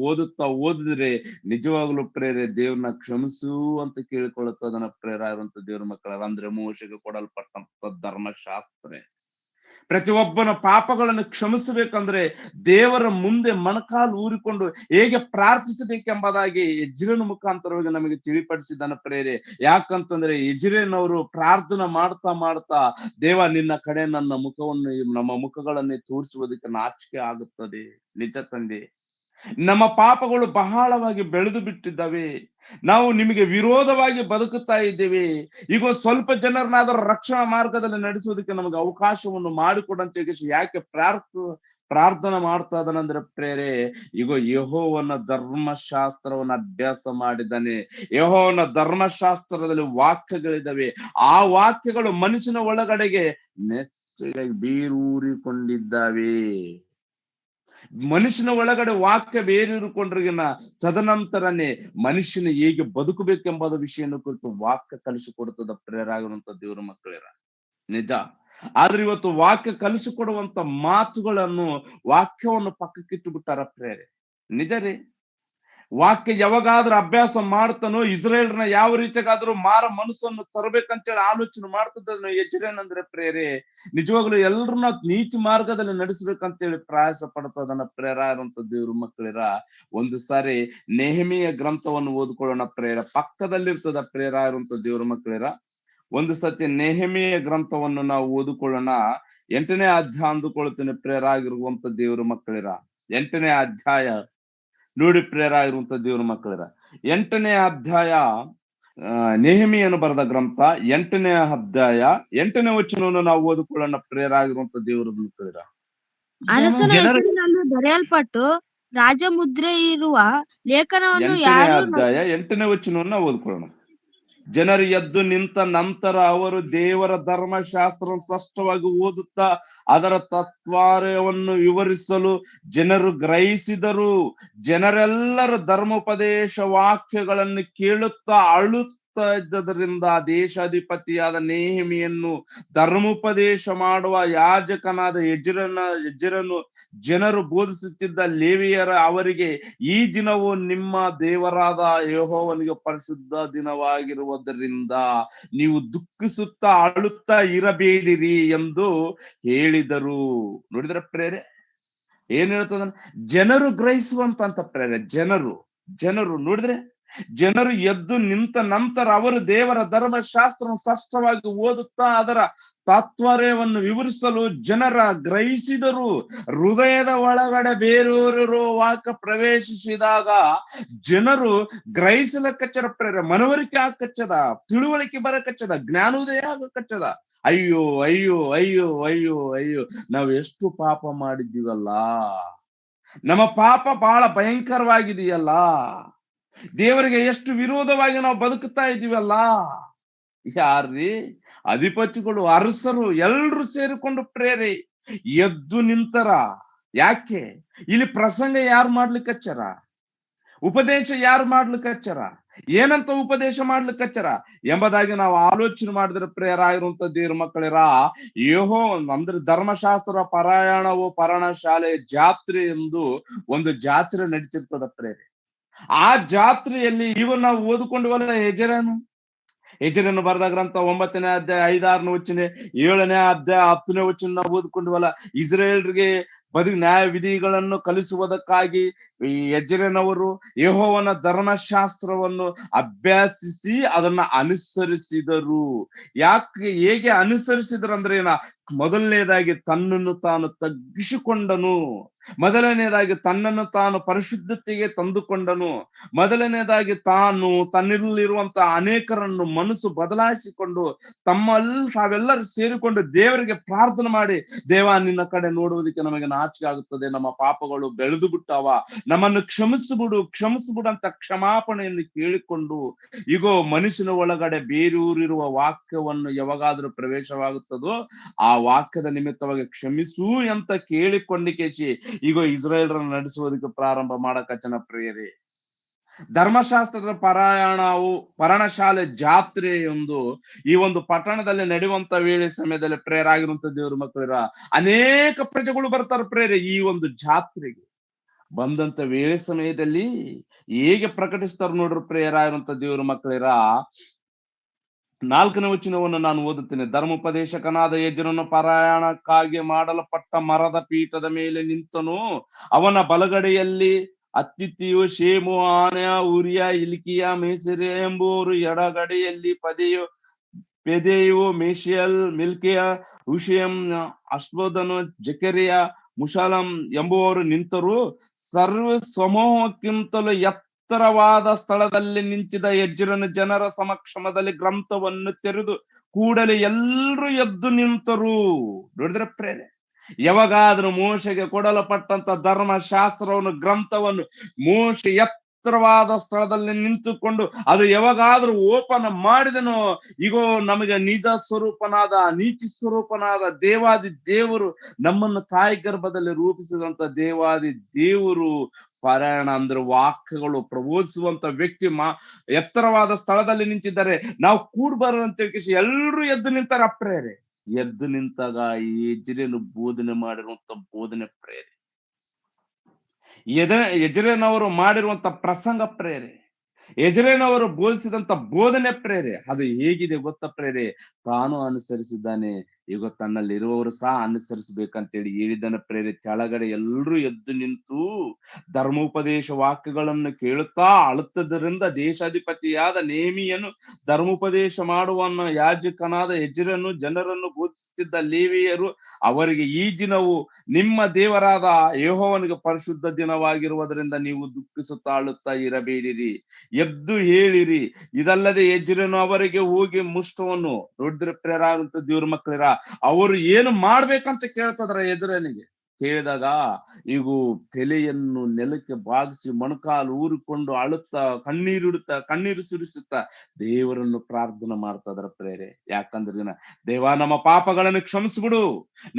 ಓದಿದ್ರೆ ನಿಜವಾಗ್ಲೂ ಪ್ರೇರೆ ದೇವ್ರನ್ನ ಕ್ಷಮಿಸು ಅಂತ ಕೇಳಿಕೊಳ್ಳುತ್ತ ಅದನ್ನ ಪ್ರೇರ ಇರುವಂತ ದೇವ್ರ ಮಕ್ಕಳ. ಅಂದ್ರೆ ಮೋಶೆಗೆ ಕೊಡಲ್ಪಟ್ಟಂತ ಧರ್ಮಶಾಸ್ತ್ರ ಪ್ರತಿಯೊಬ್ಬನ ಪಾಪಗಳನ್ನು ಕ್ಷಮಿಸಬೇಕಂದ್ರೆ ದೇವರ ಮುಂದೆ ಮೊಣಕಾಲು ಊರಿಕೊಂಡು ಹೇಗೆ ಪ್ರಾರ್ಥಿಸಬೇಕೆಂಬುದಾಗಿ ಎಜ್ರನ ಮುಖಾಂತರವಾಗಿ ನಮಗೆ ತಿಳಿಪಡಿಸಿದನ ಪ್ರೇರೆ. ಯಾಕಂತಂದ್ರೆ ಎಜ್ರೇನವರು ಪ್ರಾರ್ಥನೆ ಮಾಡ್ತಾ ಮಾಡ್ತಾ, ದೇವ ನಿನ್ನ ಕಡೆ ನಮ್ಮ ಮುಖಗಳನ್ನೇ ತೋರಿಸುವುದಕ್ಕೆ ನಾಚಿಕೆ ಆಗುತ್ತದೆ. ನಿಜ ತಂದೆ, ನಮ್ಮ ಪಾಪಗಳು ಬಹಳವಾಗಿ ಬೆಳೆದು ಬಿಟ್ಟಿದ್ದಾವೆ, ನಾವು ನಿಮಗೆ ವಿರೋಧವಾಗಿ ಬದುಕುತ್ತಾ ಇದ್ದೇವೆ. ಈಗ ಸ್ವಲ್ಪ ಜನರನ್ನಾದರೂ ರಕ್ಷಣಾ ಮಾರ್ಗದಲ್ಲಿ ನಡೆಸುವುದಕ್ಕೆ ನಮಗೆ ಅವಕಾಶವನ್ನು ಮಾಡಿಕೊಡಂತ ಯಾಕೆ ಪ್ರಾರ್ಥನೆ ಮಾಡ್ತಾ ಇದ್ದಾನಂದ್ರೆ ಪ್ರೇರೆ, ಈಗ ಯೆಹೋವನ ಧರ್ಮಶಾಸ್ತ್ರವನ್ನು ಅಭ್ಯಾಸ ಮಾಡಿದ್ದಾನೆ. ಯೆಹೋವನ ಧರ್ಮಶಾಸ್ತ್ರದಲ್ಲಿ ವಾಕ್ಯಗಳಿದ್ದಾವೆ, ಆ ವಾಕ್ಯಗಳು ಮನುಷ್ಯನ ಒಳಗಡೆಗೆ ನೆಚ್ಚಗಾಗಿ ಬೇರೂರಿಕೊಂಡಿದ್ದಾವೆ. ಮನುಷ್ಯನ ಒಳಗಡೆ ವಾಕ್ಯ ಬೇರೂರಿಕೊಂಡ್ರಿಗಿನ ತದನಂತರನೇ ಮನುಷ್ಯನ ಹೇಗೆ ಬದುಕಬೇಕೆಂಬುದ ವಿಷಯನ ಕುರಿತು ವಾಕ್ಯ ಕಲಿಸಿಕೊಡುತ್ತದ ಪ್ರೇರಾಗಿರುವಂತ ದೇವರ ಮಕ್ಕಳಿರ. ನಿಜ. ಆದ್ರೆ ಇವತ್ತು ವಾಕ್ಯ ಕಲಿಸಿಕೊಡುವಂತ ಮಾತುಗಳನ್ನು, ವಾಕ್ಯವನ್ನು ಪಕ್ಕಕ್ಕಿಟ್ಟು ಬಿಟ್ಟಾರ ಪ್ರೇರೆ. ನಿಜ ರೀ. ವಾಕ್ಯ ಯಾವಾಗಾದ್ರೂ ಅಭ್ಯಾಸ ಮಾಡ್ತಾನೋ, ಇಸ್ರೇಲ್ನ ಯಾವ ರೀತಿಯಾಗಾದ್ರೂ ಮಾರ ಮನಸ್ಸನ್ನು ತರಬೇಕಂತೇಳಿ ಆಲೋಚನೆ ಮಾಡ್ತಿದ್ದನು ಎಜ್ರೇನಂದ್ರೆ ಪ್ರೇರೆ, ನಿಜವಾಗ್ಲೂ ಎಲ್ರನ್ನ ನೀತಿ ಮಾರ್ಗದಲ್ಲಿ ನಡೆಸ್ಬೇಕಂತೇಳಿ ಪ್ರಯಾಸ ಪಡ್ತದನ್ನ ಪ್ರೇರ ಇರುವಂತ ದೇವ್ರ ಮಕ್ಕಳಿರ. ಒಂದು ಸಾರಿ ನೆಹೆಮೀಯ ಗ್ರಂಥವನ್ನು ಓದ್ಕೊಳ್ಳೋಣ ಪ್ರೇರ, ಪಕ್ಕದಲ್ಲಿರ್ತದ ಪ್ರೇರ ಇರುವಂತ ದೇವ್ರ ಮಕ್ಕಳಿರ. ಒಂದು ಸತಿ ನೆಹೆಮೀಯ ಗ್ರಂಥವನ್ನು ನಾವು ಓದಿಕೊಳ್ಳೋಣ. 8ನೇ ಅಧ್ಯಾಯ ಅಂದುಕೊಳ್ತೇನೆ ಪ್ರೇರ ಆಗಿರುವಂತ ದೇವ್ರ ಮಕ್ಕಳಿರ. 8ನೇ ಅಧ್ಯಾಯ ನೋಡಿ ಪ್ರೇರ ಇರುವಂತ ದೇವ್ರ ಮಕ್ಕಳಿರ. 8ನೇ ಅಧ್ಯಾಯ ನೆಹೆಮೀಯನು ಬರೆದ ಗ್ರಂಥ 8ನೇ ಅಧ್ಯಾಯ 8ನೇ ವಚನವನ್ನು ನಾವು ಓದಿಕೊಳ್ಳೋಣ ಪ್ರೇರ ಆಗಿರುವಂತ ದೇವ್ರ ಮಕ್ಕಳಿರ. ಅರಸನ ಹೆಸರಿನಲ್ಲಿ ಬರೆಯಲ್ಪಟ್ಟು ರಾಜಮುದ್ರೆ ಇರುವ ಲೇಖನವನ್ನು 8ನೇ ಅಧ್ಯಾಯ 8ನೇ ವಚನವನ್ನು ನಾವು ಓದ್ಕೊಳ್ಳೋಣ. ಜನರು ಎದ್ದು ನಿಂತ ನಂತರ ಅವರು ದೇವರ ಧರ್ಮಶಾಸ್ತ್ರ ಸ್ಪಷ್ಟವಾಗಿ ಓದುತ್ತಾ ಅದರ ತತ್ವಾರ್ಯವನ್ನು ವಿವರಿಸಲು ಜನರು ಗ್ರಹಿಸಿದರು. ಜನರೆಲ್ಲರೂ ಧರ್ಮೋಪದೇಶ ವಾಕ್ಯಗಳನ್ನು ಕೇಳುತ್ತಾ ಅಳುತ್ತಾ ಇದ್ದದರಿಂದ ದೇಶಾಧಿಪತಿಯಾದ ನೆಹೆಮೀಯನು ಧರ್ಮೋಪದೇಶ ಮಾಡುವ ಯಾಜಕನಾದ ಎಜ್ರನು ಜನರು ಬೋಧಿಸುತ್ತಿದ್ದ ಲೇವಿಯರ ಅವರಿಗೆ, ಈ ದಿನವು ನಿಮ್ಮ ದೇವರಾದ ಯೆಹೋವನಿಗೆ ಪರಿಶುದ್ಧ ದಿನವಾಗಿರುವುದರಿಂದ ನೀವು ದುಃಖಿಸುತ್ತಾ ಅಳುತ್ತಾ ಇರಬೇಡಿರಿ ಎಂದು ಹೇಳಿದರು. ನೋಡಿದ್ರ ಪ್ರೇರೆ ಏನ್ ಹೇಳ್ತದ? ಜನರು ಗ್ರಹಿಸುವಂತ ಪ್ರೇರೆ. ಜನರು ನೋಡಿದ್ರೆ, ಜನರು ಎದ್ದು ನಿಂತ ನಂತರ ಅವರು ದೇವರ ಧರ್ಮಶಾಸ್ತ್ರ ಸ್ಪಷ್ಟವಾಗಿ ಓದುತ್ತಾ ಅದರ ತಾತ್ಪರ್ಯವನ್ನು ವಿವರಿಸಲು ಜನರ ಗ್ರಹಿಸಿದರು. ಹೃದಯದ ಒಳಗಡೆ ಬೇರೂರಿರುವ ವಾಕ್ಯ ಪ್ರವೇಶಿಸಿದಾಗ ಜನರು ಗ್ರಹಿಸಲಕ್ಕಚ್ಚದ ಪ್ರೇರ, ಮನವರಿಕೆ ಆಗಕ್ಕಚ್ಚದ, ತಿಳುವಳಿಕೆ ಬರಕಚ್ಚದ, ಜ್ಞಾನೋದಯ ಆಗಕ್ಕಚ್ಚದ. ಅಯ್ಯೋ ಅಯ್ಯೋ ಅಯ್ಯೋ ಅಯ್ಯೋ ಅಯ್ಯೋ, ನಾವು ಎಷ್ಟು ಪಾಪ ಮಾಡಿದ್ದೀವಲ್ಲ, ನಮ್ಮ ಪಾಪ ಬಹಳ ಭಯಂಕರವಾಗಿದೆಯಲ್ಲ, ದೇವರಿಗೆ ಎಷ್ಟು ವಿರೋಧವಾಗಿ ನಾವು ಬದುಕುತ್ತಾ ಇದೀವಲ್ಲ. ಯಾರ್ರೀ? ಅಧಿಪತಿಗಳು, ಅರಸರು ಎಲ್ರು ಸೇರಿಕೊಂಡು ಪ್ರೇರೆ ಎದ್ದು ನಿಂತರ. ಯಾಕೆ? ಇಲ್ಲಿ ಪ್ರಸಂಗ ಯಾರು ಮಾಡ್ಲಿಕ್ಕಚ್ಚಾರ? ಉಪದೇಶ ಯಾರು ಮಾಡ್ಲಿಕ್ಕಚ್ಚಾರ? ಏನಂತ ಉಪದೇಶ ಮಾಡ್ಲಿಕ್ಕಚ್ಚಾರ ಎಂಬುದಾಗಿ ನಾವು ಆಲೋಚನೆ ಮಾಡಿದ್ರೆ ಪ್ರೇರ ಆಗಿರುವಂತ ದೇವ್ರ ಮಕ್ಕಳಿರ, ಅಂದ್ರೆ ಧರ್ಮಶಾಸ್ತ್ರ ಪಾರಾಯಣವು ಪರ್ಣಶಾಲೆ ಜಾತ್ರೆ ಎಂದು ಒಂದು ಜಾತ್ರೆ ನಡೀತಿರ್ತದ ಪ್ರೇರೆ. ಆ ಜಾತ್ರೆಯಲ್ಲಿ ಇವರು ನಾವು ಓದಿಕೊಂಡ್ವಲ್ಲ ಹೆಜರನ್ನು ಬರೆದ ಗ್ರಂಥ 9ನೇ ಅಧ್ಯಾಯ 5-6ನೇ ವಚನ, 7ನೇ ಅಧ್ಯಾಯ 10ನೇ ವಚನ ನಾವು ಓದ್ಕೊಂಡ್ವಲ್ಲ. ಇಸ್ರೇಲ್ರಿಗೆ ನ್ಯಾಯ ವಿಧಿಗಳನ್ನು ಕಲಿಸುವುದಕ್ಕಾಗಿ ಈ ಎಜ್ರನವರು ಯೆಹೋವನ ಧರ್ಮಶಾಸ್ತ್ರವನ್ನು ಅಭ್ಯಾಸಿಸಿ ಅದನ್ನ ಅನುಸರಿಸಿದರು. ಹೇಗೆ ಅನುಸರಿಸಿದ್ರು ಅಂದ್ರೆ ಮೊದಲನೇದಾಗಿ ತನ್ನನ್ನು ತಾನು ತಗ್ಗಿಸಿಕೊಂಡನು, ಮೊದಲನೇದಾಗಿ ತನ್ನನ್ನು ತಾನು ಪರಿಶುದ್ಧತೆಗೆ ತಂದುಕೊಂಡನು, ಮೊದಲನೇದಾಗಿ ತನ್ನಲ್ಲಿರುವಂತ ಅನೇಕರನ್ನು ಮನಸ್ಸು ಬದಲಾಯಿಸಿಕೊಂಡು ತಾವೆಲ್ಲರೂ ಸೇರಿಕೊಂಡು ದೇವರಿಗೆ ಪ್ರಾರ್ಥನೆ ಮಾಡಿ, ದೇವ ನಿನ್ನ ಕಡೆ ನೋಡುವುದಕ್ಕೆ ನಮಗೆ ನಾಚಿಕೆ ಆಗುತ್ತದೆ, ನಮ್ಮ ಪಾಪಗಳು ಬೆಳೆದು ಬಿಟ್ಟಾವ, ನಮ್ಮನ್ನು ಕ್ಷಮಿಸ್ಬಿಡು ಅಂತ ಕ್ಷಮಾಪಣೆಯನ್ನು ಕೇಳಿಕೊಂಡು, ಈಗೋ ಮನುಷ್ಯನ ಒಳಗಡೆ ಬೇರೂರಿರುವ ವಾಕ್ಯವನ್ನು ಯಾವಾಗಾದ್ರೂ ಪ್ರವೇಶವಾಗುತ್ತದೋ ಆ ವಾಕ್ಯದ ನಿಮಿತ್ತವಾಗಿ ಕ್ಷಮಿಸು ಅಂತ ಕೇಳಿಕೊಂಡಿಕೇಸಿ ಈಗ ಇಸ್ರಾಯೇಲರನ್ನು ನಡೆಸುವುದಕ್ಕೆ ಪ್ರಾರಂಭ ಮಾಡಕಚ್ಚನ ಪ್ರಿಯರೇ. ಧರ್ಮಶಾಸ್ತ್ರದ ಪರಣಶಾಲೆ ಜಾತ್ರೆಯೊಂದು ಈ ಒಂದು ಪಟ್ಟಣದಲ್ಲಿ ನಡೆಯುವಂತ ವೇಳೆ ಸಮಯದಲ್ಲಿ ಪ್ರೇರಾಗಿರುವಂತ ದೇವ್ರ ಮಕ್ಕಳಿರ ಅನೇಕ ಪ್ರಜೆಗಳು ಬರ್ತಾರೆ ಪ್ರೇರೆ. ಈ ಒಂದು ಜಾತ್ರೆಗೆ ಬಂದಂತ ವೇಳೆ ಸಮಯದಲ್ಲಿ ಹೇಗೆ ಪ್ರಕಟಿಸ್ತಾರೆ ನೋಡ್ರಿ ಪ್ರೇರಾಗಿರುವಂತ ದೇವ್ರ ಮಕ್ಕಳಿರ. 4ನೇ ವಚನವನ್ನು ನಾನು ಓದುತ್ತೇನೆ. ಧರ್ಮೋಪದೇಶಕನಾದ ಎಜ್ರನು ಪಾರಾಯಣಕ್ಕಾಗಿ ಮಾಡಲ್ಪಟ್ಟ ಮರದ ಪೀಠದ ಮೇಲೆ ನಿಂತನು. ಅವನ ಬಲಗಡೆಯಲ್ಲಿ ಅತ್ತಿತ್ತಿಯು, ಶೇಮು, ಆನೆಯ, ಉರಿಯ, ಇಲ್ಕಿಯ, ಮೇಸೆರೆ ಎಂಬುವರು, ಎಡಗಡೆಯಲ್ಲಿ ಪೆದೆಯು, ಮೇಷಿಯಲ್, ಮಿಲ್ಕಿಯ, ಉಷಿಯಂ, ಅಶ್ಬೋದನು, ಜಕರಿಯ, ಮುಷಾಲಂ ಎಂಬುವರು ನಿಂತರು. ಸರ್ವ ಸಮೂಹಕ್ಕಿಂತಲೂ ಎತ್ತರವಾದ ಸ್ಥಳದಲ್ಲಿ ನಿಂತಿದ್ದ ಎಜ್ರನು ಜನರ ಸಮಕ್ಷಮದಲ್ಲಿ ಗ್ರಂಥವನ್ನು ತೆರೆದು ಕೂಡಲೇ ಎಲ್ಲರೂ ಎದ್ದು ನಿಂತರು. ನೋಡಿದ್ರೆ ಪ್ರೇರೆ, ಯಾವಾಗಾದ್ರೂ ಮೋಶೆಗೆ ಕೊಡಲ್ಪಟ್ಟಂತ ಧರ್ಮಶಾಸ್ತ್ರವನ್ನು ಗ್ರಂಥವನ್ನು ಮೋಶೆ ಎತ್ತರವಾದ ಸ್ಥಳದಲ್ಲಿ ನಿಂತುಕೊಂಡು ಅದು ಯಾವಾಗಾದ್ರೂ ಓಪನ್ ಮಾಡಿದನೋ, ಈಗೋ ನಮಗೆ ನಿಜ ಸ್ವರೂಪನಾದ ನೀಚ ಸ್ವರೂಪನಾದ ದೇವಾದಿ ದೇವರು, ನಮ್ಮನ್ನು ತಾಯಿ ಗರ್ಭದಲ್ಲಿ ರೂಪಿಸಿದಂತ ದೇವಾದಿ ದೇವರು ಪಾರಾಯಣ ಅಂದ್ರೆ ವಾಕ್ಯಗಳು ಪ್ರಬೋಧಿಸುವಂತ ವ್ಯಕ್ತಿ ಎತ್ತರವಾದ ಸ್ಥಳದಲ್ಲಿ ನಿಂತಿದ್ದಾರೆ. ನಾವು ಕೂಡ್ಬಾರ ಅಂತ ಹೇಳಿ ಎಲ್ಲರೂ ಎದ್ದು ನಿಂತಾರೆ ಪ್ರೇರೆ. ಎದ್ದು ನಿಂತಾಗ ಈ ಎಜ್ರೇನು ಬೋಧನೆ ಮಾಡಿರುವಂತ ಬೋಧನೆ ಪ್ರೇರೆ, ಎಜ್ರೇನವರು ಮಾಡಿರುವಂತ ಪ್ರಸಂಗ ಪ್ರೇರೆ, ಎಜ್ರೇನವರು ಬೋಧಿಸಿದಂತ ಬೋಧನೆ ಪ್ರೇರೆ. ಅದು ಹೇಗಿದೆ ಗೊತ್ತ ಪ್ರೇರೆ? ತಾನು ಅನುಸರಿಸಿದ್ದಾನೆ, ಈಗ ತನ್ನಲ್ಲಿರುವವರು ಸಹ ಅನುಸರಿಸಬೇಕಂತೇಳಿ ಹೇಳಿದನ ಪ್ರೇರೆ. ಕೆಳಗಡೆ ಎಲ್ಲರೂ ಎದ್ದು ನಿಂತು ಧರ್ಮೋಪದೇಶ ವಾಕ್ಯಗಳನ್ನು ಕೇಳುತ್ತಾ ಅಳುತ್ತದರಿಂದ ದೇಶಾಧಿಪತಿಯಾದ ನೇಮಿಯನು ಧರ್ಮೋಪದೇಶ ಮಾಡುವನ್ನ ಯಾಜಕನಾದ ಎಜ್ರನು ಜನರನ್ನು ಬೋಧಿಸುತ್ತಿದ್ದ ಲೇವಿಯರು ಅವರಿಗೆ, ಈ ದಿನವು ನಿಮ್ಮ ದೇವರಾದ ಯೆಹೋವನಿಗೆ ಪರಿಶುದ್ಧ ದಿನವಾಗಿರುವುದರಿಂದ ನೀವು ದುಃಖಿಸುತ್ತಾ ಅಳುತ್ತಾ ಇರಬೇಡಿರಿ, ಎದ್ದು ಹೇಳಿರಿ. ಇದಲ್ಲದೆ ಎಜ್ರನು ಅವರಿಗೆ ಹೋಗಿ ಮುಷ್ಟವನ್ನು ನೋಡಿದ್ರೆ ಪ್ರೇರಾಗುವಂತ ದೇವ್ರ ಮಕ್ಕಳಿರ ಅವರು ಏನು ಮಾಡ್ಬೇಕಂತ ಕೇಳ್ತದ್ರ. ಎಜ್ರನಿಗೆ ಕೇಳಿದಾಗ ಈಗ ತಲೆಯನ್ನು ನೆಲಕ್ಕೆ ಬಾಗಿಸಿ ಮೊಣಕಾಲು ಊರಿಕೊಂಡು ಅಳುತ್ತಾ ಕಣ್ಣೀರು ಸುರಿಸುತ್ತಾ ದೇವರನ್ನು ಪ್ರಾರ್ಥನೆ ಮಾಡ್ತದ್ರ ಪ್ರೇರೆ. ಯಾಕಂದ್ರೆ ದೇವ ನಮ್ಮ ಪಾಪಗಳನ್ನು ಕ್ಷಮಿಸ್ಬಿಡು,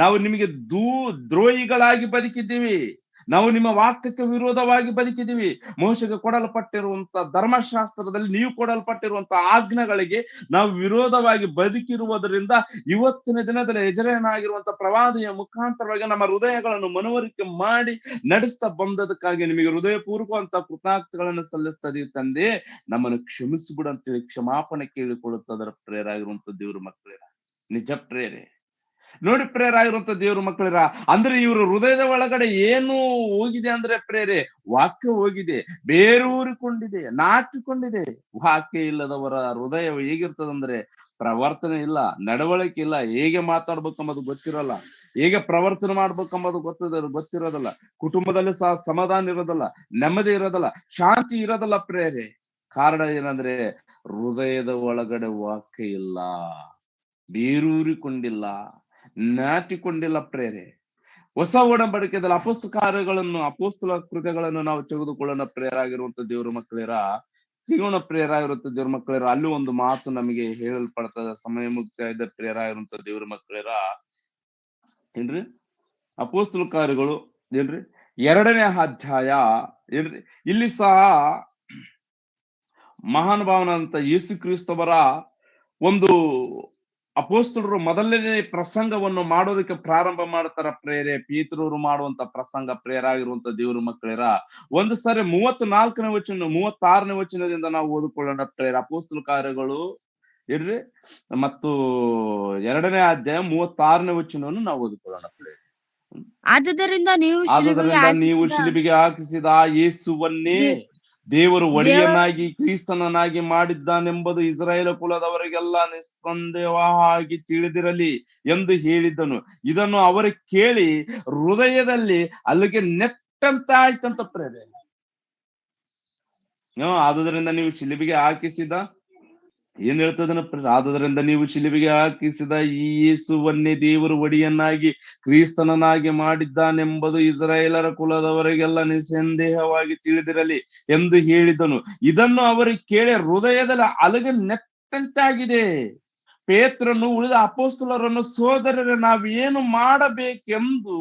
ನಾವು ನಿಮಗೆ ದ್ರೋಹಿಗಳಾಗಿ ಬದುಕಿದ್ದೀವಿ, ನಾವು ನಿಮ್ಮ ವಾಕ್ಯಕ್ಕೆ ವಿರೋಧವಾಗಿ ಬದುಕಿದ್ದೀವಿ, ಮೋಶೆಗೆ ಕೊಡಲ್ಪಟ್ಟಿರುವಂತ ಧರ್ಮಶಾಸ್ತ್ರದಲ್ಲಿ ನೀವು ಕೊಡಲ್ಪಟ್ಟಿರುವಂತ ಆಜ್ಞೆಗಳಿಗೆ ನಾವು ವಿರೋಧವಾಗಿ ಬದುಕಿರುವುದರಿಂದ ಇವತ್ತಿನ ದಿನದಲ್ಲಿ ಎಜ್ರೇನಾಗಿರುವಂತ ಪ್ರವಾದಿಯ ಮುಖಾಂತರವಾಗಿ ನಮ್ಮ ಹೃದಯಗಳನ್ನು ಮನವರಿಕೆ ಮಾಡಿ ನಡೆಸ್ತಾ ಬಂದದಕ್ಕಾಗಿ ನಿಮಗೆ ಹೃದಯಪೂರ್ವಕವಂತ ಕೃತಜ್ಞತೆಗಳನ್ನು ಸಲ್ಲಿಸ್ತದೆ ತಂದೆ, ನಮ್ಮನ್ನು ಕ್ಷಮಿಸ್ಬಿಡು ಅಂತೇಳಿ ಕ್ಷಮಾಪಣೆ ಕೇಳಿಕೊಳ್ಳುತ್ತದರ ಪ್ರೇರಾಗಿರುವಂತ ದೇವ್ರ ಮಕ್ಕಳಿರ. ನಿಜ ಪ್ರೇರೆ ನೋಡಿ ಪ್ರೇರಾಗಿರುವಂತ ದೇವ್ರ ಮಕ್ಕಳಿರ. ಅಂದ್ರೆ ಇವರು ಹೃದಯದ ಒಳಗಡೆ ಏನು ಹೋಗಿದೆ ಅಂದ್ರೆ ಪ್ರೇರೆ, ವಾಕ್ಯ ಹೋಗಿದೆ, ಬೇರೂರಿಕೊಂಡಿದೆ, ನಾಟಿಕೊಂಡಿದೆ. ವಾಕ್ಯ ಇಲ್ಲದವರ ಹೃದಯ ಹೇಗಿರ್ತದಂದ್ರೆ ಪ್ರವರ್ತನೆ ಇಲ್ಲ, ನಡವಳಿಕೆ ಇಲ್ಲ, ಹೇಗೆ ಮಾತಾಡ್ಬೇಕಂಬುದು ಗೊತ್ತಿರಲ್ಲ, ಹೇಗೆ ಪ್ರವರ್ತನೆ ಮಾಡ್ಬೇಕಂಬುದು ಗೊತ್ತಿರೋದಲ್ಲ, ಕುಟುಂಬದಲ್ಲಿ ಸಹ ಸಮಾಧಾನ ಇರೋದಲ್ಲ, ನೆಮ್ಮದಿ ಇರೋದಲ್ಲ, ಶಾಂತಿ ಇರೋದಲ್ಲ ಪ್ರೇರೆ. ಕಾರಣ ಏನಂದ್ರೆ ಹೃದಯದ ಒಳಗಡೆ ವಾಕ್ಯ ಇಲ್ಲ, ಬೇರೂರಿಕೊಂಡಿಲ್ಲ, ನಾಟಿಕೊಂಡಿಲ್ಲ ಪ್ರೇರೆ. ಹೊಸ ಒಡಂಬಡಿಕೆಯಲ್ಲಿ ಅಪೊಸ್ತಲ ಕೃತ್ಯಗಳನ್ನು ನಾವು ತೆಗೆದುಕೊಳ್ಳೋಣ ಪ್ರೇರಾಗಿರುವಂತ ದೇವ್ರ ಮಕ್ಕಳಿರ, ಸಿಗೋಣ ಪ್ರೇರಾಗಿರುವಂತ ದೇವ್ರ ಮಕ್ಕಳಿರ. ಅಲ್ಲಿ ಒಂದು ಮಾತು ನಮಗೆ ಹೇಳಲ್ಪಡ್ತದ, ಸಮಯ ಮುಕ್ತ ಇದ್ದ ಪ್ರೇರಾಗಿರುವಂತ ದೇವ್ರ ಮಕ್ಕಳಿರ. ಏನ್ರಿ ಅಪೊಸ್ತಲ ಕಾರ್ಯಗಳು ಏನ್ರಿ 2ನೇ ಅಧ್ಯಾಯ ಏನ್ರಿ, ಇಲ್ಲಿ ಸಹ ಮಹಾನುಭಾವನಂತ ಯೇಸು ಕ್ರಿಸ್ತವರ ಒಂದು ಅಪೋಸ್ತಲರು ಮೊದಲನೇ ಪ್ರಸಂಗವನ್ನು ಮಾಡೋದಕ್ಕೆ ಪ್ರಾರಂಭ ಮಾಡ್ತಾರ ಪ್ರೇರೆ. ಪೇತ್ರರು ಮಾಡುವಂತ ಪ್ರಸಂಗ ಪ್ರೇರಾಗಿರುವಂತ ದೇವ್ರ ಮಕ್ಕಳರ ಒಂದು ಸಾರಿ 34ನೇ ವಚನ 36ನೇ ವಚನದಿಂದ ನಾವು ಓದಿಕೊಳ್ಳೋಣ ಪ್ರೇರ. ಅಪೋಸ್ತಲ ಕಾರ್ಯಗಳು ಇರ್ರಿ ಮತ್ತು 2ನೇ ಅಧ್ಯಾಯ 36ನೇ ವಚನವನ್ನು ನಾವು ಓದಿಕೊಳ್ಳೋಣ ಪ್ರೇರೆ. ಆದುದರಿಂದ ನೀವು ಶಿಲುಬೆಗೆ ಹಾಕಿಸಿದ ಯೇಸುವನ್ನೇ ದೇವರು ಒಡೆಯನಾಗಿ ಕ್ರಿಸ್ತನನ್ನಾಗಿ ಮಾಡಿದ್ದಾನೆಂಬುದು ಇಸ್ರಾಯೇಲ್ ಕುಲದವರಿಗೆಲ್ಲ ನಿಸ್ಸಂದೇಹವಾಗಿ ತಿಳಿದಿರಲಿ ಎಂದು ಹೇಳಿದ್ದನು. ಇದನ್ನು ಅವರು ಕೇಳಿ ಹೃದಯದಲ್ಲಿ ಅಲ್ಲಿಗೆ ನೆಟ್ಟಂತ ಆಯ್ತಂತ ಪ್ರೇರೆ. ಆದುದರಿಂದ ನೀವು ಶಿಲುಬೆಗೆ ಹಾಕಿಸಿದ ಏನ್ ಹೇಳ್ತದನ ಆದುದರಿಂದ ನೀವು ಶಿಲುಬೆಗೆ ಹಾಕಿಸಿದ ಈ ಯೇಸುವನ್ನೇ ದೇವರು ಒಡೆಯನ್ನಾಗಿ ಕ್ರಿಸ್ತನನ್ನಾಗಿ ಮಾಡಿದ್ದಾನೆಂಬುದು ಇಸ್ರಾಯೇಲರ ಕುಲದವರಿಗೆಲ್ಲ ನಿಸ್ಸಂದೇಹವಾಗಿ ತಿಳಿದಿರಲಿ ಎಂದು ಹೇಳಿದನು. ಇದನ್ನು ಅವರು ಕೇಳಿ ಹೃದಯದಲ್ಲಿ ಅಲಗೆ ನೆಟ್ಟಂತಾಗಿದೆ. ಪೇತ್ರನು ಉಳಿದ ಅಪೊಸ್ತಲರನ್ನು, ಸೋದರರೇ, ನಾವೇನು ಮಾಡಬೇಕೆಂದು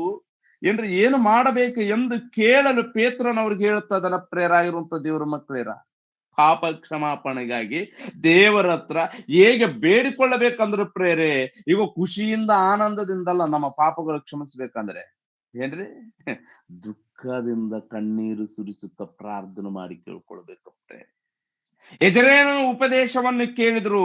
ಏನು ಮಾಡಬೇಕು ಎಂದು ಕೇಳಲು ಪೇತ್ರನವ್ರಿಗೆ ಹೇಳ್ತದನ ಪ್ರೇರಾಗಿರುವಂತ ದೇವರ ಮಕ್ಕಳೇರ. ಪಾಪ ಕ್ಷಮಾಪಣೆಗಾಗಿ ದೇವರ ಹತ್ರ ಹೇಗೆ ಬೇಡಿಕೊಳ್ಳಬೇಕಂದ್ರೆ ಪ್ರೇರೆ, ಈಗ ಖುಷಿಯಿಂದ ಆನಂದದಿಂದಲ್ಲ ನಮ್ಮ ಪಾಪಗಳು ಕ್ಷಮಿಸ್ಬೇಕಂದ್ರೆ ಏನ್ರಿ, ದುಃಖದಿಂದ ಕಣ್ಣೀರು ಸುರಿಸುತ್ತ ಪ್ರಾರ್ಥನೆ ಮಾಡಿ ಕೇಳ್ಕೊಳ್ಬೇಕು ಪ್ರೇರೆ. ಯಜರೇನ ಉಪದೇಶವನ್ನು ಕೇಳಿದ್ರು.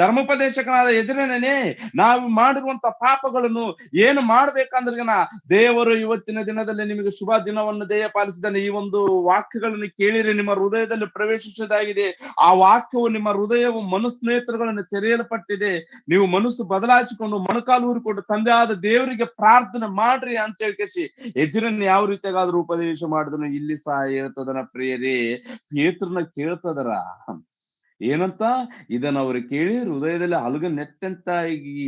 ಧರ್ಮೋಪದೇಶಕನಾದ ಯಜರೇನೇ, ನಾವು ಮಾಡಿರುವಂತ ಪಾಪಗಳನ್ನು ಏನು ಮಾಡ್ಬೇಕಂದ್ರೆ ದೇವರು ಇವತ್ತಿನ ದಿನದಲ್ಲಿ ನಿಮಗೆ ಶುಭ ದಿನವನ್ನು ದಯಪಾಲಿಸಿದ್ದಾನೆ. ಈ ಒಂದು ವಾಕ್ಯಗಳನ್ನು ಕೇಳಿರಿ, ನಿಮ್ಮ ಹೃದಯದಲ್ಲಿ ಪ್ರವೇಶಿಸದಾಗಿದೆ. ಆ ವಾಕ್ಯವು ನಿಮ್ಮ ಹೃದಯವು ಮನಸ್ನೇತ್ರಗಳನ್ನು ತೆರೆಯಲ್ಪಟ್ಟಿದೆ. ನೀವು ಮನಸ್ಸು ಬದಲಾಯಿಸಿಕೊಂಡು ಮೊಣಕಾಲು ಊರಿಕೊಂಡು ತಂದೆಯಾದ ದೇವರಿಗೆ ಪ್ರಾರ್ಥನೆ ಮಾಡ್ರಿ ಅಂತ ಹೇಳ್ಕೇಸಿ ಯಜರನ್ ಯಾವ ರೀತಿಯಾಗಾದ್ರೂ ಉಪದೇಶ ಮಾಡಿದನು. ಇಲ್ಲಿ ಸಹ ಹೇಳ್ತದನ ಪ್ರಿಯರೇ, ಪೇತ್ರನ ಕೇಳ್ತದರ ಏನಂತ, ಇದನ್ನ ಅವರು ಕೇಳಿ ಹೃದಯದಲ್ಲಿ ಹಲಗ ನೆಟ್ಟಂತಾಗಿ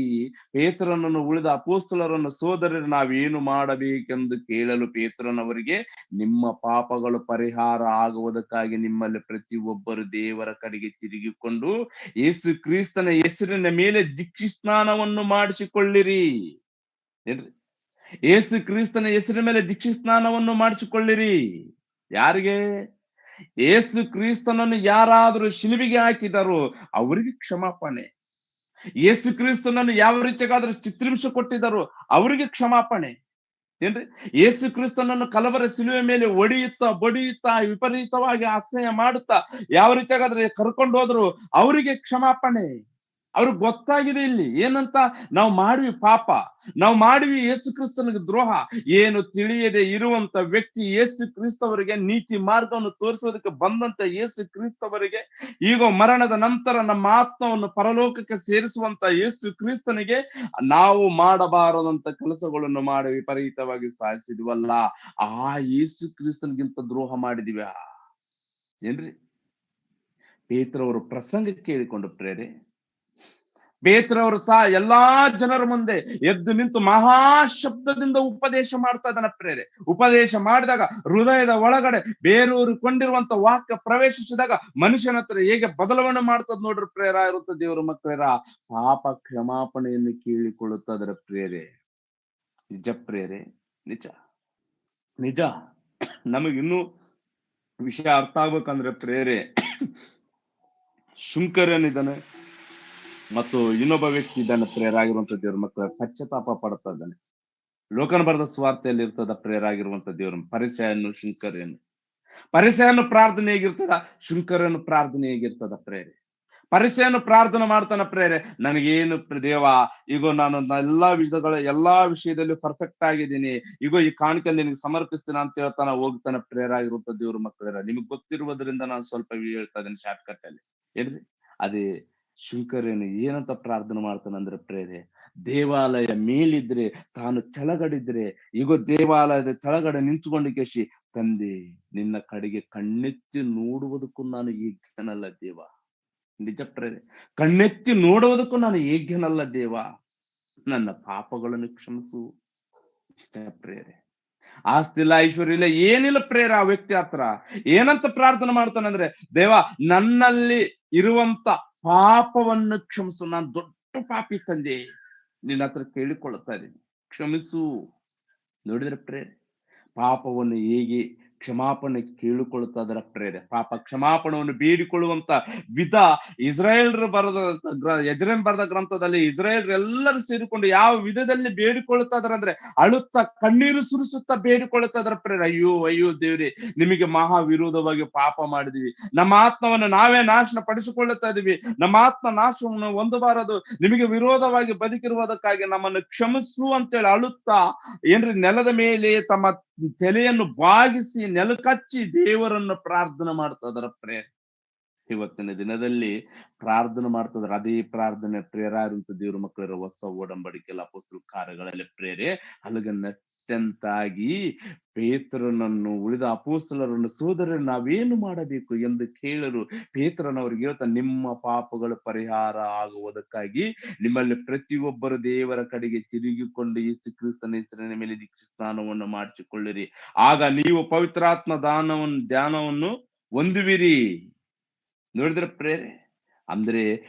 ಪೇತ್ರನನ್ನು ಉಳಿದ ಅಪೋಸ್ತಲರನ್ನು, ಸೋದರರು, ನಾವೇನು ಮಾಡಬೇಕೆಂದು ಕೇಳಲು ಪೇತ್ರನವರಿಗೆ, ನಿಮ್ಮ ಪಾಪಗಳು ಪರಿಹಾರ ಆಗುವುದಕ್ಕಾಗಿ ನಿಮ್ಮಲ್ಲಿ ಪ್ರತಿಯೊಬ್ಬರು ದೇವರ ಕಡೆಗೆ ತಿರುಗಿಕೊಂಡು ಯೇಸು ಕ್ರಿಸ್ತನ ಹೆಸರಿನ ಮೇಲೆ ದೀಕ್ಷಾಸ್ನಾನವನ್ನು ಮಾಡಿಸಿಕೊಳ್ಳಿರಿ. ಏನ್ರಿ, ಯೇಸು ಕ್ರಿಸ್ತನ ಹೆಸರಿನ ಮೇಲೆ ದೀಕ್ಷಾಸ್ನಾನವನ್ನು ಮಾಡಿಸಿಕೊಳ್ಳಿರಿ. ಯಾರಿಗೆ? ಯೇಸು ಕ್ರಿಸ್ತನನ್ನು ಯಾರಾದರೂ ಶಿಲುಬೆಗೆ ಹಾಕಿದಾರೋ ಅವರಿಗೆ ಕ್ಷಮಾಪಣೆ. ಯೇಸು ಕ್ರಿಸ್ತನನ್ನು ಯಾವ ರೀತಿಯಾದ್ರೂ ಚಿತ್ರಿಂಸ ಕೊಟ್ಟಿದ್ದಾರೋ ಅವರಿಗೆ ಕ್ಷಮಾಪಣೆ. ಏನ್ರಿ, ಯೇಸು ಕ್ರಿಸ್ತನನ್ನು ಕಲವರ ಶಿಲುವೆ ಮೇಲೆ ಒಡೆಯುತ್ತಾ ಬಡಿಯುತ್ತಾ ವಿಪರೀತವಾಗಿ ಅಸಹ್ಯ ಮಾಡುತ್ತಾ ಯಾವ ರೀತಿಯಾಗಾದ್ರೆ ಕರ್ಕೊಂಡು ಹೋದ್ರು ಅವರಿಗೆ ಕ್ಷಮಾಪಣೆ. ಅವ್ರಿಗೆ ಗೊತ್ತಾಗಿದೆ ಇಲ್ಲಿ ಏನಂತ, ನಾವು ಮಾಡಿವಿ ಪಾಪ, ನಾವು ಮಾಡಿವಿ ಯೇಸು ಕ್ರಿಸ್ತನಿಗೆ ದ್ರೋಹ. ಏನು ತಿಳಿಯದೆ ಇರುವಂತ ವ್ಯಕ್ತಿ ಯೇಸು ಕ್ರಿಸ್ತವರಿಗೆ ನೀತಿ ಮಾರ್ಗವನ್ನು ತೋರಿಸೋದಕ್ಕೆ ಬಂದಂತ ಯೇಸು ಕ್ರಿಸ್ತವರಿಗೆ ಈಗ ಮರಣದ ನಂತರ ನಮ್ಮ ಆತ್ಮವನ್ನು ಪರಲೋಕಕ್ಕೆ ಸೇರಿಸುವಂತ ಯೇಸು ಕ್ರಿಸ್ತನಿಗೆ ನಾವು ಮಾಡಬಾರದಂತ ಕೆಲಸಗಳನ್ನು ಮಾಡಿ ವಿಪರೀತವಾಗಿ ಸಾಧಿಸಿದ್ವಲ್ಲ, ಆ ಯೇಸು ಕ್ರಿಸ್ತನಿಗಿಂತ ದ್ರೋಹ ಮಾಡಿದಿವ ಏನ್ರಿ. ಪೇತ್ರವರು ಪ್ರಸಂಗ ಕೇಳಿಕೊಂಡು ಪ್ರೇರೆ, ಪೇತ್ರವರು ಸಹ ಎಲ್ಲಾ ಜನರ ಮುಂದೆ ಎದ್ದು ನಿಂತು ಮಹಾಶಬ್ದದಿಂದ ಉಪದೇಶ ಮಾಡ್ತಾ ಇದ್ದಾನ ಪ್ರೇರೆ. ಉಪದೇಶ ಮಾಡಿದಾಗ ಹೃದಯದ ಒಳಗಡೆ ಬೇರೂರಿಕೊಂಡಿರುವಂತ ವಾಕ್ಯ ಪ್ರವೇಶಿಸಿದಾಗ ಮನುಷ್ಯನ ಹತ್ರ ಹೇಗೆ ಬದಲಾವಣೆ ಮಾಡ್ತದ ನೋಡ್ರಿ ಪ್ರೇರ ಇರುತ್ತೆ ದೇವರ ಮಕ್ಕಳೇರ. ಪಾಪ ಕ್ಷಮಾಪಣೆಯನ್ನು ಕೇಳಿಕೊಳ್ಳುತ್ತದರ ಪ್ರೇರೆ. ನಿಜ ಪ್ರೇರೆ, ನಿಜ ನಿಜ. ನಮಗಿನ್ನೂ ವಿಷಯ ಅರ್ಥ ಆಗ್ಬೇಕಂದ್ರೆ ಪ್ರೇರೆ, ಶುಂಕರನಿದ್ದಾನೆ ಮತ್ತು ಇನ್ನೊಬ್ಬ ವ್ಯಕ್ತಿ ಇದ್ದಾನೆ ಪ್ರೇರಾಗಿರುವಂತ ದೇವ್ರ ಮಕ್ಕಳ, ಪಶ್ಚಾತ್ತಾಪ ಪಡ್ತಾ ಇದ್ದಾನೆ. ಲೋಕನ ಬರೆದ ಸ್ವಾರ್ಥೆಯಲ್ಲಿ ಇರ್ತದ ಪ್ರೇರಾಗಿರುವಂತ ದೇವ್ರ. ಪರಿಸೆಯನ್ನು ಶುಂಕರನು, ಪರಿಸೆಯನ್ನು ಪ್ರಾರ್ಥನೆ ಹೇಗಿರ್ತದ, ಶುಂಕರನು ಪ್ರಾರ್ಥನೆ ಹೇಗಿರ್ತದ ಪ್ರೇರೆ. ಪರಿಸೆಯನ್ನು ಪ್ರಾರ್ಥನೆ ಮಾಡ್ತಾನ ಪ್ರೇರೆ, ನನಗೇನು ದೇವ, ಈಗ ನಾನು ಎಲ್ಲಾ ವಿಷಯದಲ್ಲಿ ಪರ್ಫೆಕ್ಟ್ ಆಗಿದ್ದೀನಿ, ಈಗ ಈ ಕಾಣಿಕೆ ನಿನಗೆ ಸಮರ್ಪಿಸ್ತೀನಿ ಅಂತ ಹೇಳ್ತಾನ, ಹೋಗ್ತಾನ ಪ್ರೇರಾಗಿರುವಂತ ದೇವ್ರ ಮಕ್ಕಳ. ನಿಮಗ್ ಗೊತ್ತಿರುವುದರಿಂದ ನಾನು ಸ್ವಲ್ಪ ಹೇಳ್ತಾ ಇದ್ದೇನೆ ಶಾರ್ಟ್ ಕಟ್ ಅಲ್ಲಿ. ಏನ್ರಿ, ಅದೇ ಶುಂಕರೇನು ಏನಂತ ಪ್ರಾರ್ಥನೆ ಮಾಡ್ತಾನಂದ್ರೆ ಪ್ರೇರೆ, ದೇವಾಲಯ ಮೇಲಿದ್ರೆ ತಾನು ಕೆಳಗಡಿದ್ರೆ, ಈಗ ದೇವಾಲಯದ ಕೆಳಗಡೆ ನಿಂತುಕೊಂಡು ಕೇಶಿ, ತಂದೆ ನಿನ್ನ ಕಡೆಗೆ ಕಣ್ಣೆತ್ತಿ ನೋಡುವುದಕ್ಕೂ ನಾನು ಯೋಗ್ಯನಲ್ಲ ದೇವ. ನಿಜ ಪ್ರೇರೆ, ಕಣ್ಣೆತ್ತಿ ನೋಡುವುದಕ್ಕೂ ನಾನು ಯೋಗ್ಯನಲ್ಲ ದೇವ, ನನ್ನ ಪಾಪಗಳನ್ನು ಕ್ಷಮಿಸು. ಇಷ್ಟ ಪ್ರೇರೆ. ಆಸ್ತಿಲ್ಲ, ಐಶ್ವರ್ಯ ಇಲ್ಲ, ಏನಿಲ್ಲ ಪ್ರೇರ. ಆ ವ್ಯಕ್ತಿ ಹತ್ರ ಏನಂತ ಪ್ರಾರ್ಥನೆ ಮಾಡ್ತಾನಂದ್ರೆ, ದೇವ ನನ್ನಲ್ಲಿ ಇರುವಂತ ಪಾಪವನ್ನು ಕ್ಷಮಿಸು, ನಾನು ದೊಡ್ಡ ಪಾಪಿ ತಂದೆ, ನಿನ್ನ ಹತ್ರ ಕೇಳಿಕೊಳ್ಳುತ್ತಾ ಇದ್ದೀನಿ, ಕ್ಷಮಿಸು. ನೋಡಿದ್ರೆ ಪ್ರೇರೆ, ಪಾಪವನ್ನು ಹೇಗೆ ಕ್ಷಮಾಪಣೆ ಕೇಳಿಕೊಳ್ಳುತ್ತಾ ಅದರ ಪ್ರೇರೆ. ಪಾಪ ಕ್ಷಮಾಪಣವನ್ನು ಬೇಡಿಕೊಳ್ಳುವಂತ ವಿಧ ಇಸ್ರಾಯೇಲ್ರು ಯಜ್ರೇಲ್ ಬರೆದ ಗ್ರಂಥದಲ್ಲಿ ಇಸ್ರಾಯೇಲ್ರೆಲ್ಲರೂ ಸೇರಿಕೊಂಡು ಯಾವ ವಿಧದಲ್ಲಿ ಬೇಡಿಕೊಳ್ಳುತ್ತಾ ಇದಾರೆ ಅಂದ್ರೆ ಅಳುತ್ತಾ ಕಣ್ಣೀರು ಸುರಿಸುತ್ತಾ ಬೇಡಿಕೊಳ್ಳುತ್ತಾ ಇದಾರೆ ಪ್ರೇರೆ. ಅಯ್ಯೋ ಅಯ್ಯೋ ದೇವ್ರಿ, ನಿಮಗೆ ಮಹಾ ವಿರೋಧವಾಗಿ ಪಾಪ ಮಾಡಿದೀವಿ, ನಮ್ಮ ಆತ್ಮವನ್ನು ನಾವೇ ನಾಶನ ಪಡಿಸಿಕೊಳ್ಳುತ್ತಾ ಇದೀವಿ, ನಮ್ಮ ಆತ್ಮ ನಾಶವನ್ನು ಹೊಂದಬಾರದು, ನಿಮಗೆ ವಿರೋಧವಾಗಿ ಬದುಕಿರುವುದಕ್ಕಾಗಿ ನಮ್ಮನ್ನು ಕ್ಷಮಿಸು ಅಂತೇಳಿ ಅಳುತ್ತಾ ಏನ್ರಿ ನೆಲದ ಮೇಲೆ ತಮ್ಮ ತಲೆಯನ್ನು ಬಾಗಿಸಿ ನೆಲಕಚ್ಚಿ ದೇವರನ್ನು ಪ್ರಾರ್ಥನೆ ಮಾಡ್ತಾ ಇದಾರೆ ಪ್ರೇರೆ. ಇವತ್ತಿನ ದಿನದಲ್ಲಿ ಪ್ರಾರ್ಥನೆ ಮಾಡ್ತಿದ್ರ ಅದೇ ಪ್ರಾರ್ಥನೆ ಪ್ರೇರಾರುಂತ ದೇವ್ರ ಮಕ್ಕಳಿರೋ ಹೊಸ ಒಡಂಬಡಿಕೆಲ್ಲ ಅಪೊಸ್ತಲ ಕಾರ್ಯಗಳಲ್ಲಿ ಪ್ರೇರೆ ಅಲ್ಲಿಗೆ ನೆಟ್ಟಂತಾಗಿ ಪೇತ್ರನನ್ನು ಉಳಿದ ಅಪೊಸ್ತಲರನ್ನು ಸೋದರ ನಾವೇನು ಮಾಡಬೇಕು ಎಂದು ಕೇಳಲು ಪೇತ್ರನವ್ರಿಗೆ ಹೇಳ್ತಾ, ನಿಮ್ಮ ಪಾಪಗಳು ಪರಿಹಾರ ಆಗುವುದಕ್ಕಾಗಿ ನಿಮ್ಮಲ್ಲಿ ಪ್ರತಿಯೊಬ್ಬರು ದೇವರ ಕಡೆಗೆ ತಿರುಗಿಕೊಂಡು ಯೇಸು ಕ್ರಿಸ್ತನ ಹೆಸರಿನ ಮೇಲೆ ದೀಕ್ಷಾ ಸ್ನಾನವನ್ನು ಮಾಡಿಸಿಕೊಳ್ಳಿರಿ, ಆಗ ನೀವು ಪವಿತ್ರಾತ್ಮ ಧ್ಯಾನವನ್ನು ಹೊಂದುವಿರಿ. ನೋಡಿದ್ರೆ ಪ್ರೇರೆ, ಅಂದ್ರೆ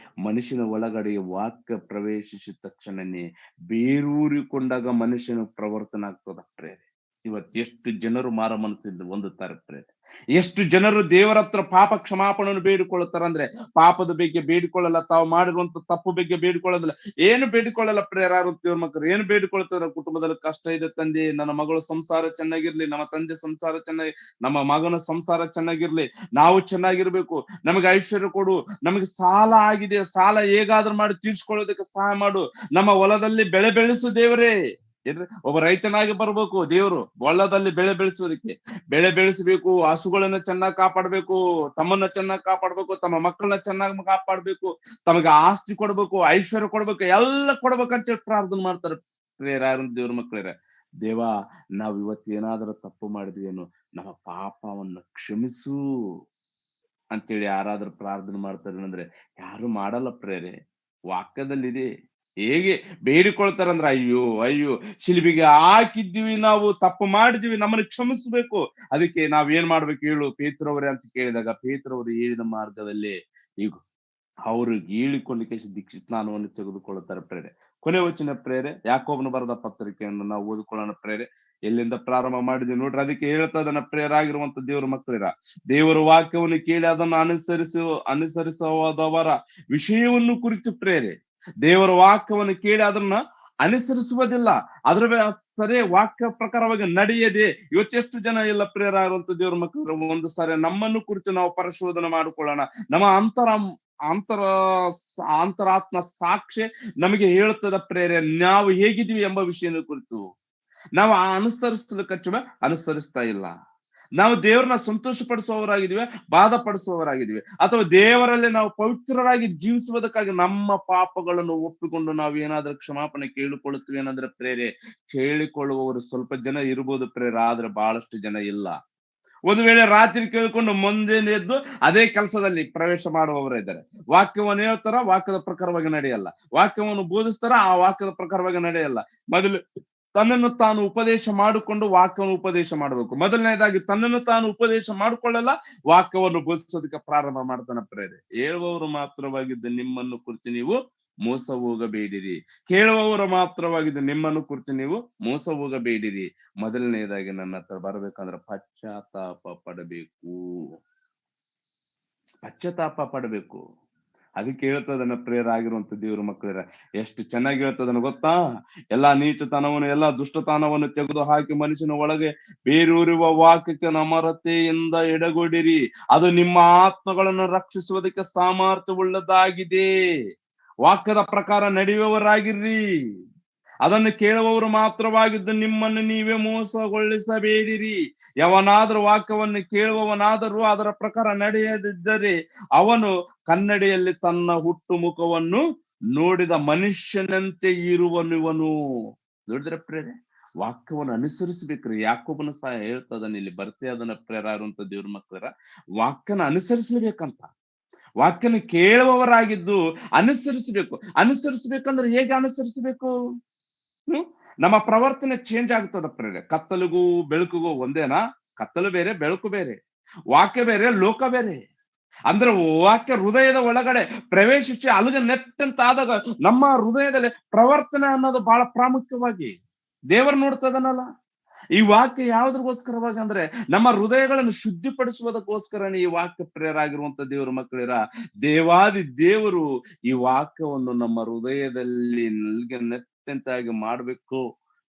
ಮನುಷ್ಯನ ಒಳಗಡೆ ವಾಕ್ಯ ಪ್ರವೇಶಿಸಿದ ತಕ್ಷಣನೇ ಬೇರೂರಿಕೊಂಡಾಗ ಮನುಷ್ಯನ ಪ್ರವರ್ತನ ಆಗ್ತದ ಪ್ರೇರೆ. ಇವತ್ತು ಎಷ್ಟು ಜನರು ಮಾರ ಮನಸ್ಸಿಂದ ಹೊಂದುತ್ತಾರೆ ಪ್ರೇರೆ. ಎಷ್ಟು ಜನರು ದೇವರ ಹತ್ರ ಪಾಪ ಕ್ಷಮಾಪಣೆಯನ್ನು ಬೇಡಿಕೊಳ್ಳುತ್ತಾರೆ ಅಂದ್ರೆ ಪಾಪದ ಬಗ್ಗೆ ಬೇಡಿಕೊಳ್ಳಲ್ಲ, ತಾವು ಮಾಡಿರುವಂತ ತಪ್ಪು ಬಗ್ಗೆ ಬೇಡಿಕೊಳ್ಳೋದಿಲ್ಲ, ಏನು ಬೇಡಿಕೊಳ್ಳಲ್ಲ ಪ್ರೇರಾರು ದೇವ್ರ ಮಕ್ಕಳು. ಏನು ಬೇಡಿಕೊಳ್ತಾರೆ? ಕುಟುಂಬದಲ್ಲಿ ಕಷ್ಟ ಇದೆ ತಂದೆ, ನನ್ನ ಮಗಳು ಸಂಸಾರ ಚೆನ್ನಾಗಿರ್ಲಿ, ನಮ್ಮ ತಂದೆ ಸಂಸಾರ ಚೆನ್ನಾಗಿ, ನಮ್ಮ ಮಗನ ಸಂಸಾರ ಚೆನ್ನಾಗಿರ್ಲಿ, ನಾವು ಚೆನ್ನಾಗಿರ್ಬೇಕು, ನಮಗೆ ಐಶ್ವರ್ಯ ಕೊಡು, ನಮಗೆ ಸಾಲ ಆಗಿದೆ, ಸಾಲ ಹೇಗಾದ್ರೂ ಮಾಡಿ ತೀರ್ಸ್ಕೊಳ್ಳೋದಕ್ಕೆ ಸಹಾಯ ಮಾಡು, ನಮ್ಮ ಹೊಲದಲ್ಲಿ ಬೆಳೆ ಬೆಳೆಸು ದೇವರೇ. ಏನ್ರಿ, ಒಬ್ಬ ರೈತನಾಗಿ ಬರ್ಬೇಕು ದೇವ್ರು ಹೊಲದಲ್ಲಿ ಬೆಳೆ ಬೆಳೆಸೋದಕ್ಕೆ. ಬೆಳೆ ಬೆಳೆಸಬೇಕು, ಹಸುಗಳನ್ನ ಚೆನ್ನಾಗಿ ಕಾಪಾಡ್ಬೇಕು, ತಮ್ಮನ್ನ ಚೆನ್ನಾಗಿ ಕಾಪಾಡ್ಬೇಕು, ತಮ್ಮ ಮಕ್ಕಳನ್ನ ಚೆನ್ನಾಗಿ ಕಾಪಾಡ್ಬೇಕು, ತಮಗೆ ಆಸ್ತಿ ಕೊಡ್ಬೇಕು, ಐಶ್ವರ್ಯ ಕೊಡ್ಬೇಕು, ಎಲ್ಲ ಕೊಡ್ಬೇಕಂತ ಪ್ರಾರ್ಥನೆ ಮಾಡ್ತಾರೆ ದೇವ್ರ ಮಕ್ಕಳಿರ. ದೇವ, ನಾವ್ ಇವತ್ತು ಏನಾದ್ರೂ ತಪ್ಪು ಮಾಡಿದ್ವೇನು, ನಮ್ಮ ಪಾಪವನ್ನು ಕ್ಷಮಿಸು ಅಂತೇಳಿ ಯಾರಾದ್ರೂ ಪ್ರಾರ್ಥನೆ ಮಾಡ್ತಾರೆ ಅಂದ್ರೆ ಯಾರು ಮಾಡಲ್ಲ ಪ್ರೇರೆ. ವಾಕ್ಯದಲ್ಲಿದೆ. ಹೇಗೆ ಬೇಡಿಕೊಳ್ತಾರಂದ್ರ, ಅಯ್ಯೋ ಅಯ್ಯೋ ಶಿಲುಬೆಗೆ ಹಾಕಿದ್ದೀವಿ, ನಾವು ತಪ್ಪು ಮಾಡಿದೀವಿ, ನಮ್ಮನ್ನು ಕ್ಷಮಿಸ್ಬೇಕು, ಅದಕ್ಕೆ ನಾವ್ ಏನ್ ಮಾಡ್ಬೇಕು ಹೇಳು ಪೇತ್ರವ್ರೆ ಅಂತ ಕೇಳಿದಾಗ ಪೇತ್ರವರು ಹೇಳಿದ ಮಾರ್ಗದಲ್ಲಿ ಈಗ ಅವ್ರಿಗೆ ಹೇಳಿಕೊಂಡಕ್ಕೆ ದೀಕ್ಷಾ ಸ್ನಾನವನ್ನು ತೆಗೆದುಕೊಳ್ಳುತ್ತಾರೆ ಪ್ರೇರೆ. ಕೊನೆ ವಚನ ಪ್ರೇರೆ, ಯಾಕೋಬನ ಬರೆದ ಪತ್ರಿಕೆಯನ್ನು ನಾವು ಓದಿಕೊಳ್ಳೋಣ ಪ್ರೇರೆ. ಎಲ್ಲಿಂದ ಪ್ರಾರಂಭ ಮಾಡಿದ್ವಿ ನೋಡ್ರಿ, ಅದಕ್ಕೆ ಹೇಳ್ತಾ ಇದನ್ನ ಪ್ರೇರಾಗಿರುವಂತ ದೇವರ ಮಕ್ಕಳಿರ, ದೇವರ ವಾಕ್ಯವನ್ನು ಕೇಳಿ ಅದನ್ನು ಅನುಸರಿಸುವದವರ ವಿಷಯವನ್ನು ಕುರಿತು ಪ್ರೇರೆ. ದೇವರ ವಾಕ್ಯವನ್ನು ಕೇಳಿ ಅದನ್ನ ಅನುಸರಿಸುವುದಿಲ್ಲ, ಅದ್ರ ಸರಿ ವಾಕ್ಯ ಪ್ರಕಾರವಾಗಿ ನಡೆಯದೆ ಇವತ್ತೆಷ್ಟು ಜನ ಎಲ್ಲ ಪ್ರೇರಾಗಿರುವಂತ ದೇವರ ಮಕ್ಕಳು. ಒಂದು ಸಾರಿ ನಮ್ಮನ್ನು ಕುರಿತು ನಾವು ಪರಿಶೋಧನೆ ಮಾಡಿಕೊಳ್ಳೋಣ. ನಮ್ಮ ಅಂತರಾತ್ಮ ಸಾಕ್ಷಿ ನಮಗೆ ಹೇಳುತ್ತದೆ ಪ್ರೇರೆ, ನಾವು ಹೇಗಿದ್ದೀವಿ ಎಂಬ ವಿಷಯದ ಕುರಿತು. ನಾವು ಅನುಸರಿಸ್ತಾ ಇಲ್ಲ. ನಾವು ದೇವರನ್ನ ಸಂತೋಷ ಪಡಿಸುವವರಾಗಿದ್ವಿ, ಬಾಧ ಪಡಿಸುವವರಾಗಿದ್ವಿ, ಅಥವಾ ದೇವರಲ್ಲಿ ನಾವು ಪವಿತ್ರರಾಗಿ ಜೀವಿಸುವುದಕ್ಕಾಗಿ ನಮ್ಮ ಪಾಪಗಳನ್ನು ಒಪ್ಪಿಕೊಂಡು ನಾವು ಏನಾದ್ರೂ ಕ್ಷಮಾಪಣೆ ಕೇಳಿಕೊಳ್ಳುತ್ತೀವಿ ಏನಾದ್ರೆ ಪ್ರೇರೆ. ಕೇಳಿಕೊಳ್ಳುವವರು ಸ್ವಲ್ಪ ಜನ ಇರ್ಬೋದು ಪ್ರೇರೆ, ಆದ್ರೆ ಬಹಳಷ್ಟು ಜನ ಇಲ್ಲ. ಒಂದು ವೇಳೆ ರಾತ್ರಿ ಕೇಳಿಕೊಂಡು ಮುಂಜಾನೆ ಎದ್ದು ಅದೇ ಕೆಲಸದಲ್ಲಿ ಪ್ರವೇಶ ಮಾಡುವವರಿದ್ದಾರೆ. ವಾಕ್ಯವನ್ನು ಹೇಳ್ತಾರ, ವಾಕ್ಯದ ಪ್ರಕಾರವಾಗಿ ನಡೆಯಲ್ಲ. ವಾಕ್ಯವನ್ನು ಬೋಧಿಸ್ತಾರ, ಆ ವಾಕ್ಯದ ಪ್ರಕಾರವಾಗಿ ನಡೆಯಲ್ಲ. ಮೊದಲು ತನ್ನನ್ನು ತಾನು ಉಪದೇಶ ಮಾಡಿಕೊಂಡು ವಾಕ್ಯವನ್ನು ಉಪದೇಶ ಮಾಡಬೇಕು. ಮೊದಲನೇದಾಗಿ ತನ್ನನ್ನು ತಾನು ಉಪದೇಶ ಮಾಡಿಕೊಳ್ಳಲ್ಲ, ವಾಕ್ಯವನ್ನು ಬೋಧಿಸೋದಕ್ಕೆ ಪ್ರಾರಂಭ ಮಾಡ್ತಾನೆ ಪ್ರೇರೆ. ಹೇಳುವವರು ಮಾತ್ರವಾಗಿದ್ದ ನಿಮ್ಮನ್ನು ಕುರಿತು ನೀವು ಮೋಸ ಹೋಗಬೇಡಿರಿ, ಕೇಳುವವರು ಮಾತ್ರವಾಗಿದ್ದು ನಿಮ್ಮನ್ನು ಕುರಿತು ನೀವು ಮೋಸ ಹೋಗಬೇಡಿರಿ. ಮೊದಲನೇದಾಗಿ ನನ್ನ ಹತ್ರ ಬರ್ಬೇಕಂದ್ರೆ ಪಶ್ಚಾತ್ತಾಪ ಪಡಬೇಕು. ಅದಕ್ಕೆ ಹೇಳ್ತದನ್ನ ಪ್ರೇರಾಗಿರುವಂತ ದೇವ್ರ ಮಕ್ಕಳಿರ. ಎಷ್ಟು ಚೆನ್ನಾಗಿ ಹೇಳ್ತದನ್ನ ಗೊತ್ತಾ? ಎಲ್ಲಾ ನೀಚತನವನ್ನು, ಎಲ್ಲಾ ದುಷ್ಟತನವನ್ನು ತೆಗೆದು ಹಾಕಿ ಮನುಷ್ಯನ ಒಳಗೆ ಬೇರೂರುವ ವಾಕ್ಯಕ್ಕೆ ನಮ್ರತೆಯಿಂದ ಎಡಗೊಡಿರಿ, ಅದು ನಿಮ್ಮ ಆತ್ಮಗಳನ್ನು ರಕ್ಷಿಸುವುದಕ್ಕೆ ಸಾಮರ್ಥ್ಯವುಳ್ಳದಾಗಿದೆ. ವಾಕ್ಯದ ಪ್ರಕಾರ ನಡೆಯುವವರಾಗಿರ್ರಿ, ಅದನ್ನು ಕೇಳುವವರು ಮಾತ್ರವಾಗಿದ್ದು ನಿಮ್ಮನ್ನು ನೀವೇ ಮೋಸಗೊಳಿಸಬೇಡಿರಿ. ಯವನಾದರೂ ವಾಕ್ಯವನ್ನು ಕೇಳುವವನಾದರೂ ಅದರ ಪ್ರಕಾರ ನಡೆಯದಿದ್ದರೆ ಅವನು ಕನ್ನಡಿಯಲ್ಲಿ ತನ್ನ ಹುಟ್ಟು ಮುಖವನ್ನು ನೋಡಿದ ಮನುಷ್ಯನಂತೆ ಇರುವನು. ನೋಡಿದ್ರೆ ಪ್ರೇರೆ, ವಾಕ್ಯವನ್ನು ಅನುಸರಿಸಬೇಕ್ರಿ. ಯಾಕೋಬನ ಸಹ ಹೇಳ್ತದನ್ನ, ಇಲ್ಲಿ ಬರ್ತೆ ಅದನ್ನ ಪ್ರೇರಾರುವಂತ ದೇವ್ರ ಮಕ್ಕಳ ವಾಕ್ಯನ ಅನುಸರಿಸಬೇಕಂತ. ವಾಕ್ಯನ ಕೇಳುವವರಾಗಿದ್ದು ಅನುಸರಿಸಬೇಕಂದ್ರೆ ಹೇಗೆ ಅನುಸರಿಸಬೇಕು? ನಮ್ಮ ಪ್ರವರ್ತನೆ ಚೇಂಜ್ ಆಗ್ತದ ಪ್ರೇರೆ. ಕತ್ತಲಿಗೂ ಬೆಳಕಿಗೂ ಒಂದೇನಾ? ಕತ್ತಲು ಬೇರೆ, ಬೆಳಕು ಬೇರೆ. ವಾಕ್ಯ ಬೇರೆ, ಲೋಕ ಬೇರೆ. ಅಂದ್ರೆ ವಾಕ್ಯ ಹೃದಯದ ಒಳಗಡೆ ಪ್ರವೇಶಿಸಿ ಅಲ್ಲಿಗೆ ನೆಟ್ಟಂತ ಆದಾಗ ನಮ್ಮ ಹೃದಯದಲ್ಲಿ ಪ್ರವರ್ತನೆ ಅನ್ನೋದು ಬಹಳ ಪ್ರಾಮುಖ್ಯವಾಗಿ ದೇವರು ನೋಡ್ತದನಲ್ಲ. ಈ ವಾಕ್ಯ ಯಾವ್ದ್ರಗೋಸ್ಕರವಾಗಿ ಅಂದ್ರೆ ನಮ್ಮ ಹೃದಯಗಳನ್ನು ಶುದ್ಧಿಪಡಿಸುವುದಕ್ಕೋಸ್ಕರನೇ ಈ ವಾಕ್ಯ ಪ್ರೇರಾಗಿರುವಂತ ದೇವರ ಮಕ್ಕಳಿರ, ದೇವಾದಿ ದೇವರು ಈ ವಾಕ್ಯವನ್ನು ನಮ್ಮ ಹೃದಯದಲ್ಲಿ ನೆಟ್ಟಂತಾಗಿ ಮಾಡಬೇಕು.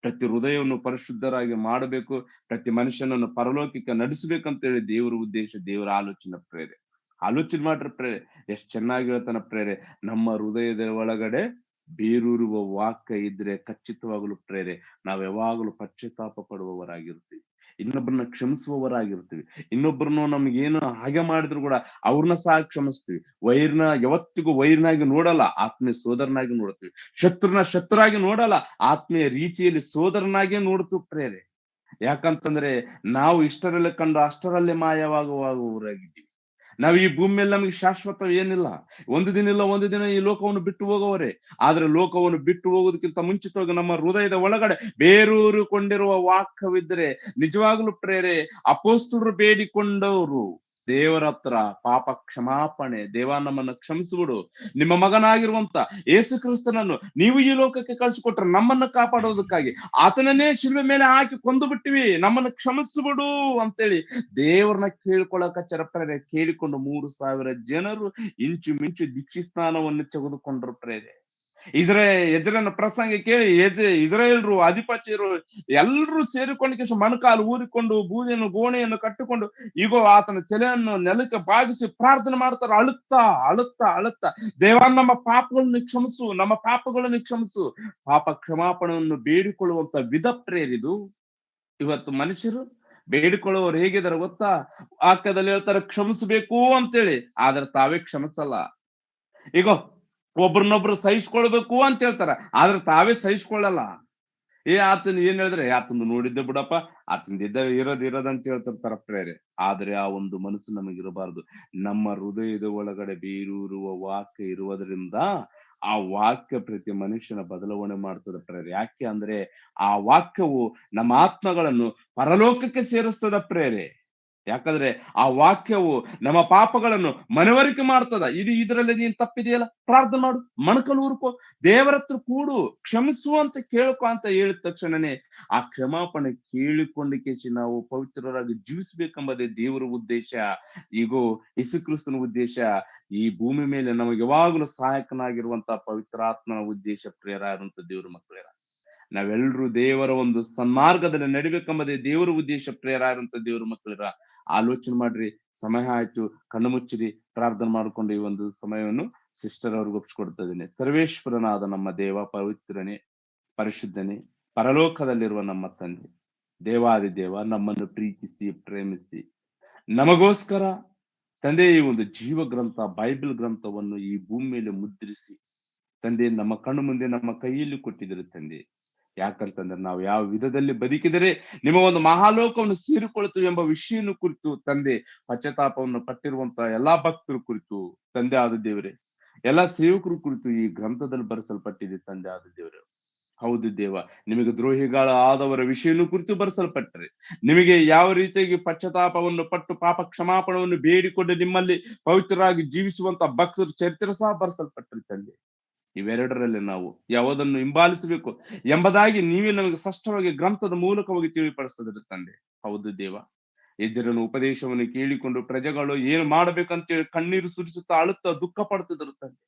ಪ್ರತಿ ಹೃದಯವನ್ನು ಪರಿಶುದ್ಧರಾಗಿ ಮಾಡಬೇಕು, ಪ್ರತಿ ಮನುಷ್ಯನನ್ನು ಪರಲೋಕಕ್ಕೆ ನಡೆಸಬೇಕಂತೇಳಿ ದೇವರ ಉದ್ದೇಶ, ದೇವರ ಆಲೋಚನೆ ಮಾಡ್ರಿ ಪ್ರೇರೆ. ಎಷ್ಟ್ ಚೆನ್ನಾಗಿ ಹೇಳ್ತಾನ ಪ್ರೇರೆ, ನಮ್ಮ ಹೃದಯದ ಒಳಗಡೆ ಬೇರೂರುವ ವಾಕ್ಯ ಇದ್ರೆ ಖಚಿತವಾಗಲು ಪ್ರೇರೆ ನಾವ್ ಯಾವಾಗಲೂ ಪಶ್ಚಾತ್ತಾಪ ಪಡುವವರಾಗಿರ್ತೀವಿ, ಇನ್ನೊಬ್ಬರನ್ನ ಕ್ಷಮಿಸುವವರಾಗಿರ್ತೀವಿ. ಇನ್ನೊಬ್ಬರನ್ನು ನಮ್ಗೇನು ಹಾಗೆ ಮಾಡಿದ್ರು ಕೂಡ ಅವ್ರನ್ನ ಸಹ ಕ್ಷಮಿಸ್ತೀವಿ. ಯಾವತ್ತಿಗೂ ವೈರ್ನಾಗಿ ನೋಡಲ್ಲ, ಆತ್ಮೀಯ ಸೋದರನಾಗಿ ನೋಡ್ತೀವಿ. ಶತ್ರುರಾಗಿ ನೋಡಲ್ಲ, ಆತ್ಮೀಯ ರೀತಿಯಲ್ಲಿ ಸೋದರನಾಗೆ ನೋಡ್ತೀವಿ ಪ್ರೇರೆ. ಯಾಕಂತಂದ್ರೆ ನಾವು ಇಷ್ಟರಲ್ಲಿ ಕಂಡು ಅಷ್ಟರಲ್ಲೇ ಮಾಯವಾಗುವವರಾಗಿದ್ದೀವಿ. ನಾವು ಈ ಭೂಮಿಯಲ್ಲಿ ನಮಗೆ ಶಾಶ್ವತ ಏನಿಲ್ಲ. ಒಂದು ದಿನ ಈ ಲೋಕವನ್ನು ಬಿಟ್ಟು ಹೋಗುವವರೇ. ಆದ್ರೆ ಲೋಕವನ್ನು ಬಿಟ್ಟು ಹೋಗೋದಕ್ಕಿಂತ ಮುಂಚಿತವಾಗಿ ನಮ್ಮ ಹೃದಯದ ಒಳಗಡೆ ಬೇರೂರಿಕೊಂಡಿರುವ ವಾಕ್ಯವಿದ್ರೆ ನಿಜವಾಗ್ಲೂ ಪ್ರೇರೆ, ಅಪೊಸ್ತಲರು ಬೇಡಿಕೊಂಡವರು ದೇವರ ಹತ್ರ ಪಾಪ ಕ್ಷಮಾಪಣೆ, ದೇವ ನಮ್ಮನ್ನು ಕ್ಷಮಿಸಿಬಿಡು, ನಿಮ್ಮ ಮಗನಾಗಿರುವಂತ ಯೇಸು ಕ್ರಿಸ್ತನನ್ನು ನೀವು ಈ ಲೋಕಕ್ಕೆ ಕಳಿಸಿಕೊಟ್ರೆ ನಮ್ಮನ್ನು ಕಾಪಾಡೋದಕ್ಕಾಗಿ ಆತನನ್ನೇ ಶಿಲುಬೆ ಮೇಲೆ ಹಾಕಿ ಕೊಂದು ಬಿಟ್ಟಿವಿ, ನಮ್ಮನ್ನು ಕ್ಷಮಿಸಿಬಿಡು ಅಂತೇಳಿ ದೇವರನ್ನ ಕೇಳ್ಕೊಳಕ ಪ್ರೇರೆ. ಕೇಳಿಕೊಂಡು 3,000 ಜನರು ಇಂಚು ದೀಕ್ಷಿ ಸ್ನಾನವನ್ನು ತೆಗೆದುಕೊಂಡ್ರು ಪ್ರೇರೆ. ಎಜ್ರನ ಪ್ರಸಂಗ ಕೇಳಿ ಇಸ್ರಾಯೇಲ್ರು ಅಧಿಪತಿಯರು ಎಲ್ಲರೂ ಸೇರಿಕೊಂಡು ಮಣಕಾಲು ಊರಿಕೊಂಡು ಬೂದಿಯನ್ನು ಗೋಣೆಯನ್ನು ಕಟ್ಟಿಕೊಂಡು ಈಗೋ ಆತನ ತಲೆಯನ್ನು ನೆಲಕ್ಕೆ ಬಾಗಿಸಿ ಪ್ರಾರ್ಥನೆ ಮಾಡ್ತಾರೆ, ಅಳುತ್ತಾ ದೇವ ನಮ್ಮ ಪಾಪಗಳನ್ನು ಕ್ಷಮಿಸು. ಪಾಪ ಕ್ಷಮಾಪಣೆಯನ್ನು ಬೇಡಿಕೊಳ್ಳುವಂತ ವಿಧ ಪ್ರೇರಿದು. ಇವತ್ತು ಮನುಷ್ಯರು ಬೇಡಿಕೊಳ್ಳುವವರು ಹೇಗಿದ್ದಾರೆ ಗೊತ್ತಾ? ವಾಕ್ಯದಲ್ಲಿ ಹೇಳ್ತಾರೆ ಕ್ಷಮಿಸಬೇಕು ಅಂತೇಳಿ, ಆದ್ರೆ ತಾವೇ ಕ್ಷಮಿಸಲ್ಲ. ಈಗ ಒಬ್ರನ್ನೊಬ್ರು ಸಹಿಸ್ಕೊಳ್ಬೇಕು ಅಂತ ಹೇಳ್ತಾರ, ಆದ್ರೆ ತಾವೇ ಸಹಿಸ್ಕೊಳ್ಳಲ್ಲ. ಆತನ ಏನ್ ಹೇಳಿದ್ರೆ ಆತಂದು ನೋಡಿದ್ದೆ ಬಿಡಪ್ಪ, ಆತಂದ ಇರೋದ್ ಅಂತ ಹೇಳ್ತಿರ್ತಾರ ಪ್ರೇರೆ. ಆದ್ರೆ ಆ ಒಂದು ಮನಸ್ಸು ನಮಗಿರಬಾರ್ದು. ನಮ್ಮ ಹೃದಯದ ಒಳಗಡೆ ಬೇರೂರುವ ವಾಕ್ಯ ಇರುವುದರಿಂದ ಆ ವಾಕ್ಯ ಪ್ರತಿ ಮನುಷ್ಯನ ಬದಲಾವಣೆ ಮಾಡ್ತದೆ ಪ್ರೇರೆ. ಯಾಕೆ ಅಂದ್ರೆ ಆ ವಾಕ್ಯವು ನಮ್ಮ ಆತ್ಮಗಳನ್ನು ಪರಲೋಕಕ್ಕೆ ಸೇರಿಸ್ತದ ಪ್ರೇರೆ. ಯಾಕಂದ್ರೆ ಆ ವಾಕ್ಯವು ನಮ್ಮ ಪಾಪಗಳನ್ನು ಮನವರಿಕೆ ಮಾಡ್ತದ. ಇದರಲ್ಲಿ ನೀನ್ ತಪ್ಪಿದೆಯಲ್ಲ, ಪ್ರಾರ್ಥನೆ ಮಾಡು, ಮಣಕಲು ಊರ್ಕೋ, ದೇವರ ಹತ್ರ ಕೂಡು, ಕ್ಷಮಿಸುವಂತ ಕೇಳ್ಕೊ ಅಂತ ಹೇಳಿದ ತಕ್ಷಣನೇ ಆ ಕ್ಷಮಾಪಣೆ ಕೇಳಿಕೊಂಡಕ್ಕೆ ನಾವು ಪವಿತ್ರರಾಗಿ ಜೀವಿಸ್ಬೇಕೆಂಬುದೇ ದೇವರ ಉದ್ದೇಶ. ಈಗೋ ಯೇಸು ಕ್ರಿಸ್ತನ ಉದ್ದೇಶ, ಈ ಭೂಮಿ ಮೇಲೆ ನಮಗೆ ಯಾವಾಗಲೂ ಸಹಾಯಕನಾಗಿರುವಂತಹ ಪವಿತ್ರಾತ್ಮನ ಉದ್ದೇಶ ಪ್ರಿಯರಾದಂತ ದೇವರ ಮಕ್ಕಳೇ. ನಾವೆಲ್ಲರೂ ದೇವರ ಒಂದು ಸನ್ಮಾರ್ಗದಲ್ಲಿ ನಡಿಬೇಕೆಂಬುದೇ ದೇವರ ಉದ್ದೇಶ ಪ್ರಿಯರಾದಂತ ದೇವರ ಮಕ್ಕಳಿರ. ಆಲೋಚನೆ ಮಾಡ್ರಿ. ಸಮಯ ಆಯ್ತು, ಕಣ್ಣು ಮುಚ್ಚಿರಿ, ಪ್ರಾರ್ಥನೆ ಮಾಡ್ಕೊಂಡು ಈ ಒಂದು ಸಮಯವನ್ನು ಸಿಸ್ಟರ್ ಅವ್ರಿಗೆ ಒಪ್ಪಿಸ್ಕೊಡ್ತಾ ಇದ್ದೀನಿ. ಸರ್ವೇಶ್ವರನಾದ ನಮ್ಮ ದೇವ, ಪವಿತ್ರನೇ, ಪರಿಶುದ್ಧನೇ, ಪರಲೋಕದಲ್ಲಿರುವ ನಮ್ಮ ತಂದೆ, ದೇವಾದಿ ದೇವ, ನಮ್ಮನ್ನು ಪ್ರೀತಿಸಿ ಪ್ರೇಮಿಸಿ ನಮಗೋಸ್ಕರ ತಂದೆ ಈ ಒಂದು ಜೀವ ಗ್ರಂಥ ಬೈಬಲ್ ಗ್ರಂಥವನ್ನು ಈ ಭೂಮಿ ಮೇಲೆ ಮುದ್ರಿಸಿ ತಂದೆ ನಮ್ಮ ಕಣ್ಣು ಮುಂದೆ ನಮ್ಮ ಕೈಯಲ್ಲಿ ಕೊಟ್ಟಿದ್ದಾರೆ ತಂದೆ. ಯಾಕಂತಂದ್ರೆ ನಾವು ಯಾವ ವಿಧದಲ್ಲಿ ಬದುಕಿದರೆ ನಿಮ್ಮ ಒಂದು ಮಹಾಲೋಕವನ್ನು ಸೇರಿಕೊಳ್ತೀವಿ ಎಂಬ ವಿಷಯನ ಕುರಿತು ತಂದೆ ಪಶ್ಚಾತ್ತಾಪವನ್ನು ಪಟ್ಟಿರುವಂತಹ ಎಲ್ಲಾ ಭಕ್ತರ ಕುರಿತು ತಂದೆ ಆದ ದೇವರೇ, ಎಲ್ಲಾ ಸೇವಕರ ಕುರಿತು ಈ ಗ್ರಂಥದಲ್ಲಿ ಬರೆಸಲ್ಪಟ್ಟಿದೆ ತಂದೆ ಆದ ದೇವರೇ. ಹೌದು ದೇವ, ನಿಮಗೆ ದ್ರೋಹಿಗಳ ಆದವರ ವಿಷಯನೂ ಕುರಿತು ಬರೆಸಲ್ಪಟ್ಟರೆ, ನಿಮಗೆ ಯಾವ ರೀತಿಯಾಗಿ ಪಶ್ಚಾತ್ತಾಪವನ್ನು ಪಟ್ಟು ಪಾಪ ಕ್ಷಮಾಪಣವನ್ನು ಬೇಡಿಕೊಂಡು ನಿಮ್ಮಲ್ಲಿ ಪವಿತ್ರರಾಗಿ ಜೀವಿಸುವಂತ ಭಕ್ತರ ಚರಿತ್ರೆ ಸಹ ಬರೆಸಲ್ಪಟ್ಟರೆ ತಂದೆ. ಇವೆರಡರಲ್ಲಿ ನಾವು ಯಾವುದನ್ನು ಹಿಂಬಾಲಿಸಬೇಕು ಎಂಬುದಾಗಿ ನೀವೇ ನಮಗೆ ಸ್ಪಷ್ಟವಾಗಿ ಗ್ರಂಥದ ಮೂಲಕವಾಗಿ ತಿಳಿಪಡಿಸ್ತದೆ ತಂದೆ. ಹೌದು ದೇವ, ಎಜ್ರನ ಉಪದೇಶವನ್ನು ಕೇಳಿಕೊಂಡು ಪ್ರಜೆಗಳು ಏನು ಮಾಡ್ಬೇಕಂತೇಳಿ ಕಣ್ಣೀರು ಸುರಿಸುತ್ತಾ ಅಳುತ್ತಾ ದುಃಖ ಪಡ್ತಿದ್ರು ತಂದೆ.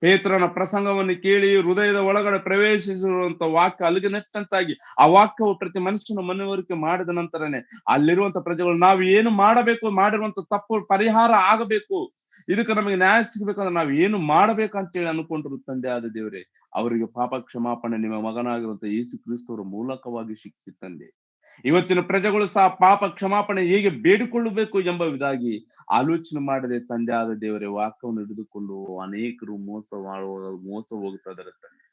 ಪೇತ್ರನ ಪ್ರಸಂಗವನ್ನು ಕೇಳಿ ಹೃದಯದ ಒಳಗಡೆ ಪ್ರವೇಶಿಸಿರುವಂತ ವಾಕ್ಯ ಅಲ್ಲಿಗೆ ನೆಟ್ಟಂತಾಗಿ ಆ ವಾಕ್ಯವು ಪ್ರತಿ ಮನುಷ್ಯನ ಮನವರಿಕೆ ಮಾಡಿದ ನಂತರನೇ ಅಲ್ಲಿರುವಂತ ಪ್ರಜೆಗಳು ನಾವು ಏನು ಮಾಡಬೇಕು, ಮಾಡಿರುವಂತ ತಪ್ಪು ಪರಿಹಾರ ಆಗಬೇಕು, ಇದಕ್ಕೆ ನಮಗೆ ನ್ಯಾಯ ಸಿಗ್ಬೇಕಂದ್ರೆ ನಾವ್ ಏನು ಮಾಡ್ಬೇಕಂತೇಳಿ ಅನ್ಕೊಂಡ್ರು ತಂದೆ ಆದ ದೇವರೇ. ಅವರಿಗೆ ಪಾಪ ಕ್ಷಮಾಪಣೆ ನಿಮ್ಮ ಮಗನಾಗಿರುವಂತ ಯೇಸು ಕ್ರಿಸ್ತವರ ಮೂಲಕವಾಗಿ ಸಿಕ್ತಿ ತಂದೆ. ಇವತ್ತಿನ ಪ್ರಜೆಗಳು ಸಹ ಪಾಪ ಕ್ಷಮಾಪಣೆ ಹೇಗೆ ಬೇಡಿಕೊಳ್ಳಬೇಕು ಎಂಬ ವಿಧಾಗಿ ಆಲೋಚನೆ ಮಾಡದೆ ತಂದೆ ಆದ ದೇವರೇ ವಾಕ್ಯವನ್ನು ಹಿಡಿದುಕೊಂಡು ಅನೇಕರು ಮೋಸ ಹೋಗ್ತಾ ಇದ್ದಾರೆ ತಂದೆ.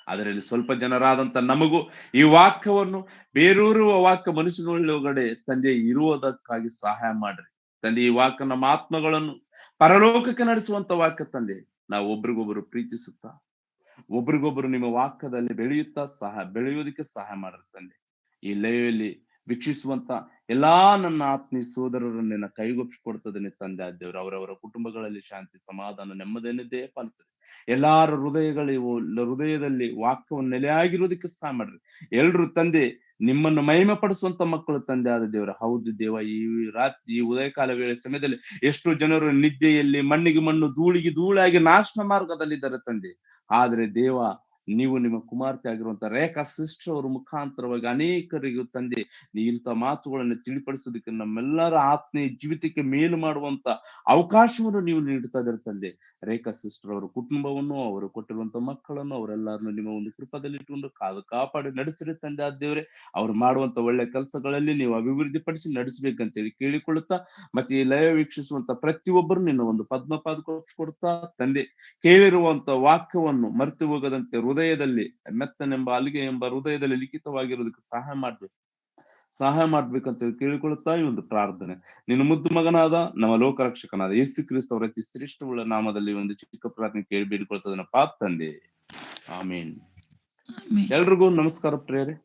ಅದರಲ್ಲಿ ಸ್ವಲ್ಪ ಜನರಾದಂತ ನಮಗೂ ಈ ವಾಕ್ಯವನ್ನು ಬೇರೂರುವ ವಾಕ್ಯ ಮನುಷ್ಯನೊಳಗಡೆ ತಂದೆ ಇರುವುದಕ್ಕಾಗಿ ಸಹಾಯ ಮಾಡ್ರಿ ತಂದೆ. ಈ ವಾಕ್ಯ ನಮ್ಮ ಆತ್ಮಗಳನ್ನು ಪರಲೋಕಕ್ಕೆ ನಡೆಸುವಂತ ವಾಕ್ಯ ತಂದೆ. ನಾವು ಒಬ್ರಿಗೊಬ್ರು ಪ್ರೀತಿಸುತ್ತಾ ಒಬ್ರಿಗೊಬ್ರು ನಿಮ್ಮ ವಾಕ್ಯದಲ್ಲಿ ಬೆಳೆಯುವುದಕ್ಕೆ ಸಹಾಯ ಮಾಡ್ರಿ ತಂದೆ. ಈ ಲೈವಲ್ಲಿ ವೀಕ್ಷಿಸುವಂತ ಎಲ್ಲಾ ನನ್ನ ಆತ್ಮೀಯ ಸೋದರರನ್ನ ಕೈಗೊಪ್ಪಿಸಿಕೊಡ್ತದೇನೆ ತಂದೆ ಆದ್ದೇವ್ರು. ಅವರವರ ಕುಟುಂಬಗಳಲ್ಲಿ ಶಾಂತಿ, ಸಮಾಧಾನ, ನೆಮ್ಮದಿಯನ್ನೇ ಪಾಲಿಸ್ರಿ. ಎಲ್ಲಾರ ಹೃದಯದಲ್ಲಿ ವಾಕ್ಯವನ್ನು ನೆಲೆಯಾಗಿರೋದಕ್ಕೆ ಸಹಾಯ ಮಾಡ್ರಿ. ಎಲ್ರು ತಂದೆ ನಿಮ್ಮನ್ನು ಮಹಿಮೆ ಪಡಿಸುವಂತ ಮಕ್ಕಳು ತಂದೆ ಆದ ದೇವರ. ಹೌದು ದೇವ, ಈ ರಾತ್ರಿ ಈ ಉದಯಕಾಲ ವೇಳೆ ಸಮಯದಲ್ಲಿ ಎಷ್ಟೋ ಜನರು ನಿದ್ದೆಯಲ್ಲಿ ಮಣ್ಣಿಗೆ ಮಣ್ಣು ಧೂಳಿಗೆ ಧೂಳಾಗಿ ನಾಶ ಮಾರ್ಗದಲ್ಲಿದ್ದಾರೆ ತಂದೆ. ಆದ್ರೆ ದೇವ, ನೀವು ನಿಮ್ಮ ಕುಮಾರ್ತೆ ಆಗಿರುವಂತ ರೇಖಾ ಸಿಸ್ಟರ್ ಅವರ ಮುಖಾಂತರವಾಗಿ ಅನೇಕರಿಗೂ ತಂದೆ ನೀ ಇಂಥ ಮಾತುಗಳನ್ನು ತಿಳಿಪಡಿಸೋದಕ್ಕೆ, ನಮ್ಮೆಲ್ಲರ ಆತ್ಮೀಯ ಜೀವಿತಕ್ಕೆ ಮೇಲು ಮಾಡುವಂತ ಅವಕಾಶವನ್ನು ನೀವು ನೀಡ್ತಾ ಇದ್ದಾರೆ ತಂದೆ. ರೇಖಾ ಸಿಸ್ಟರ್ ಅವರ ಕುಟುಂಬವನ್ನು, ಅವರು ಕೊಟ್ಟಿರುವಂತ ಮಕ್ಕಳನ್ನು, ಅವರೆಲ್ಲರನ್ನು ನಿಮ್ಮ ಒಂದು ಕೃಪದಲ್ಲಿ ಇಟ್ಟುಕೊಂಡು ಕಾಪಾಡಿ ನಡೆಸಿರಿ ತಂದೆ ಆದ ದೇವರೇ. ಅವ್ರು ಮಾಡುವಂತ ಒಳ್ಳೆ ಕೆಲಸಗಳಲ್ಲಿ ನೀವು ಅಭಿವೃದ್ಧಿ ಪಡಿಸಿ ನಡೆಸಬೇಕಂತೇಳಿ ಕೇಳಿಕೊಳ್ಳುತ್ತಾ, ಮತ್ತೆ ಈ ಲೈವ್ ವೀಕ್ಷಿಸುವಂತ ಪ್ರತಿಯೊಬ್ಬರು ನಿನ್ನ ಒಂದು ಪದ್ಮಪಾದ ಕೊಡ್ತಾ ತಂದೆ, ಕೇಳಿರುವಂತ ವಾಕ್ಯವನ್ನು ಮರೆತು ಹೋಗದಂತೆ ಹೃದಯದಲ್ಲಿ ಮೆತ್ತನೆಂಬ ಅಲಿಗೆ ಎಂಬ ಹೃದಯದಲ್ಲಿ ಲಿಖಿತವಾಗಿರೋದಕ್ಕೆ ಸಹಾಯ ಮಾಡ್ಬೇಕಂತ ಕೇಳಿಕೊಳ್ಳುತ್ತಾ ಈ ಒಂದು ಪ್ರಾರ್ಥನೆ ನಿನ್ನ ಮುದ್ದು ಮಗನಾದ ನಮ್ಮ ಲೋಕರಕ್ಷಕನಾದ ಯೇಸು ಕ್ರಿಸ್ತ ಅವರ ಅತಿ ಶ್ರೇಷ್ಠವುಳ್ಳ ನಾಮದಲ್ಲಿ ಒಂದು ಚಿಕ್ಕ ಪ್ರಾರ್ಥನೆ ಕೇಳಿ ಬೇಡಿಕೊಳ್ತದನ್ನ ತಂದೆ. ಆಮೇನ್. ಎಲ್ರಿಗೂ ನಮಸ್ಕಾರ ಪ್ರೇರೆ.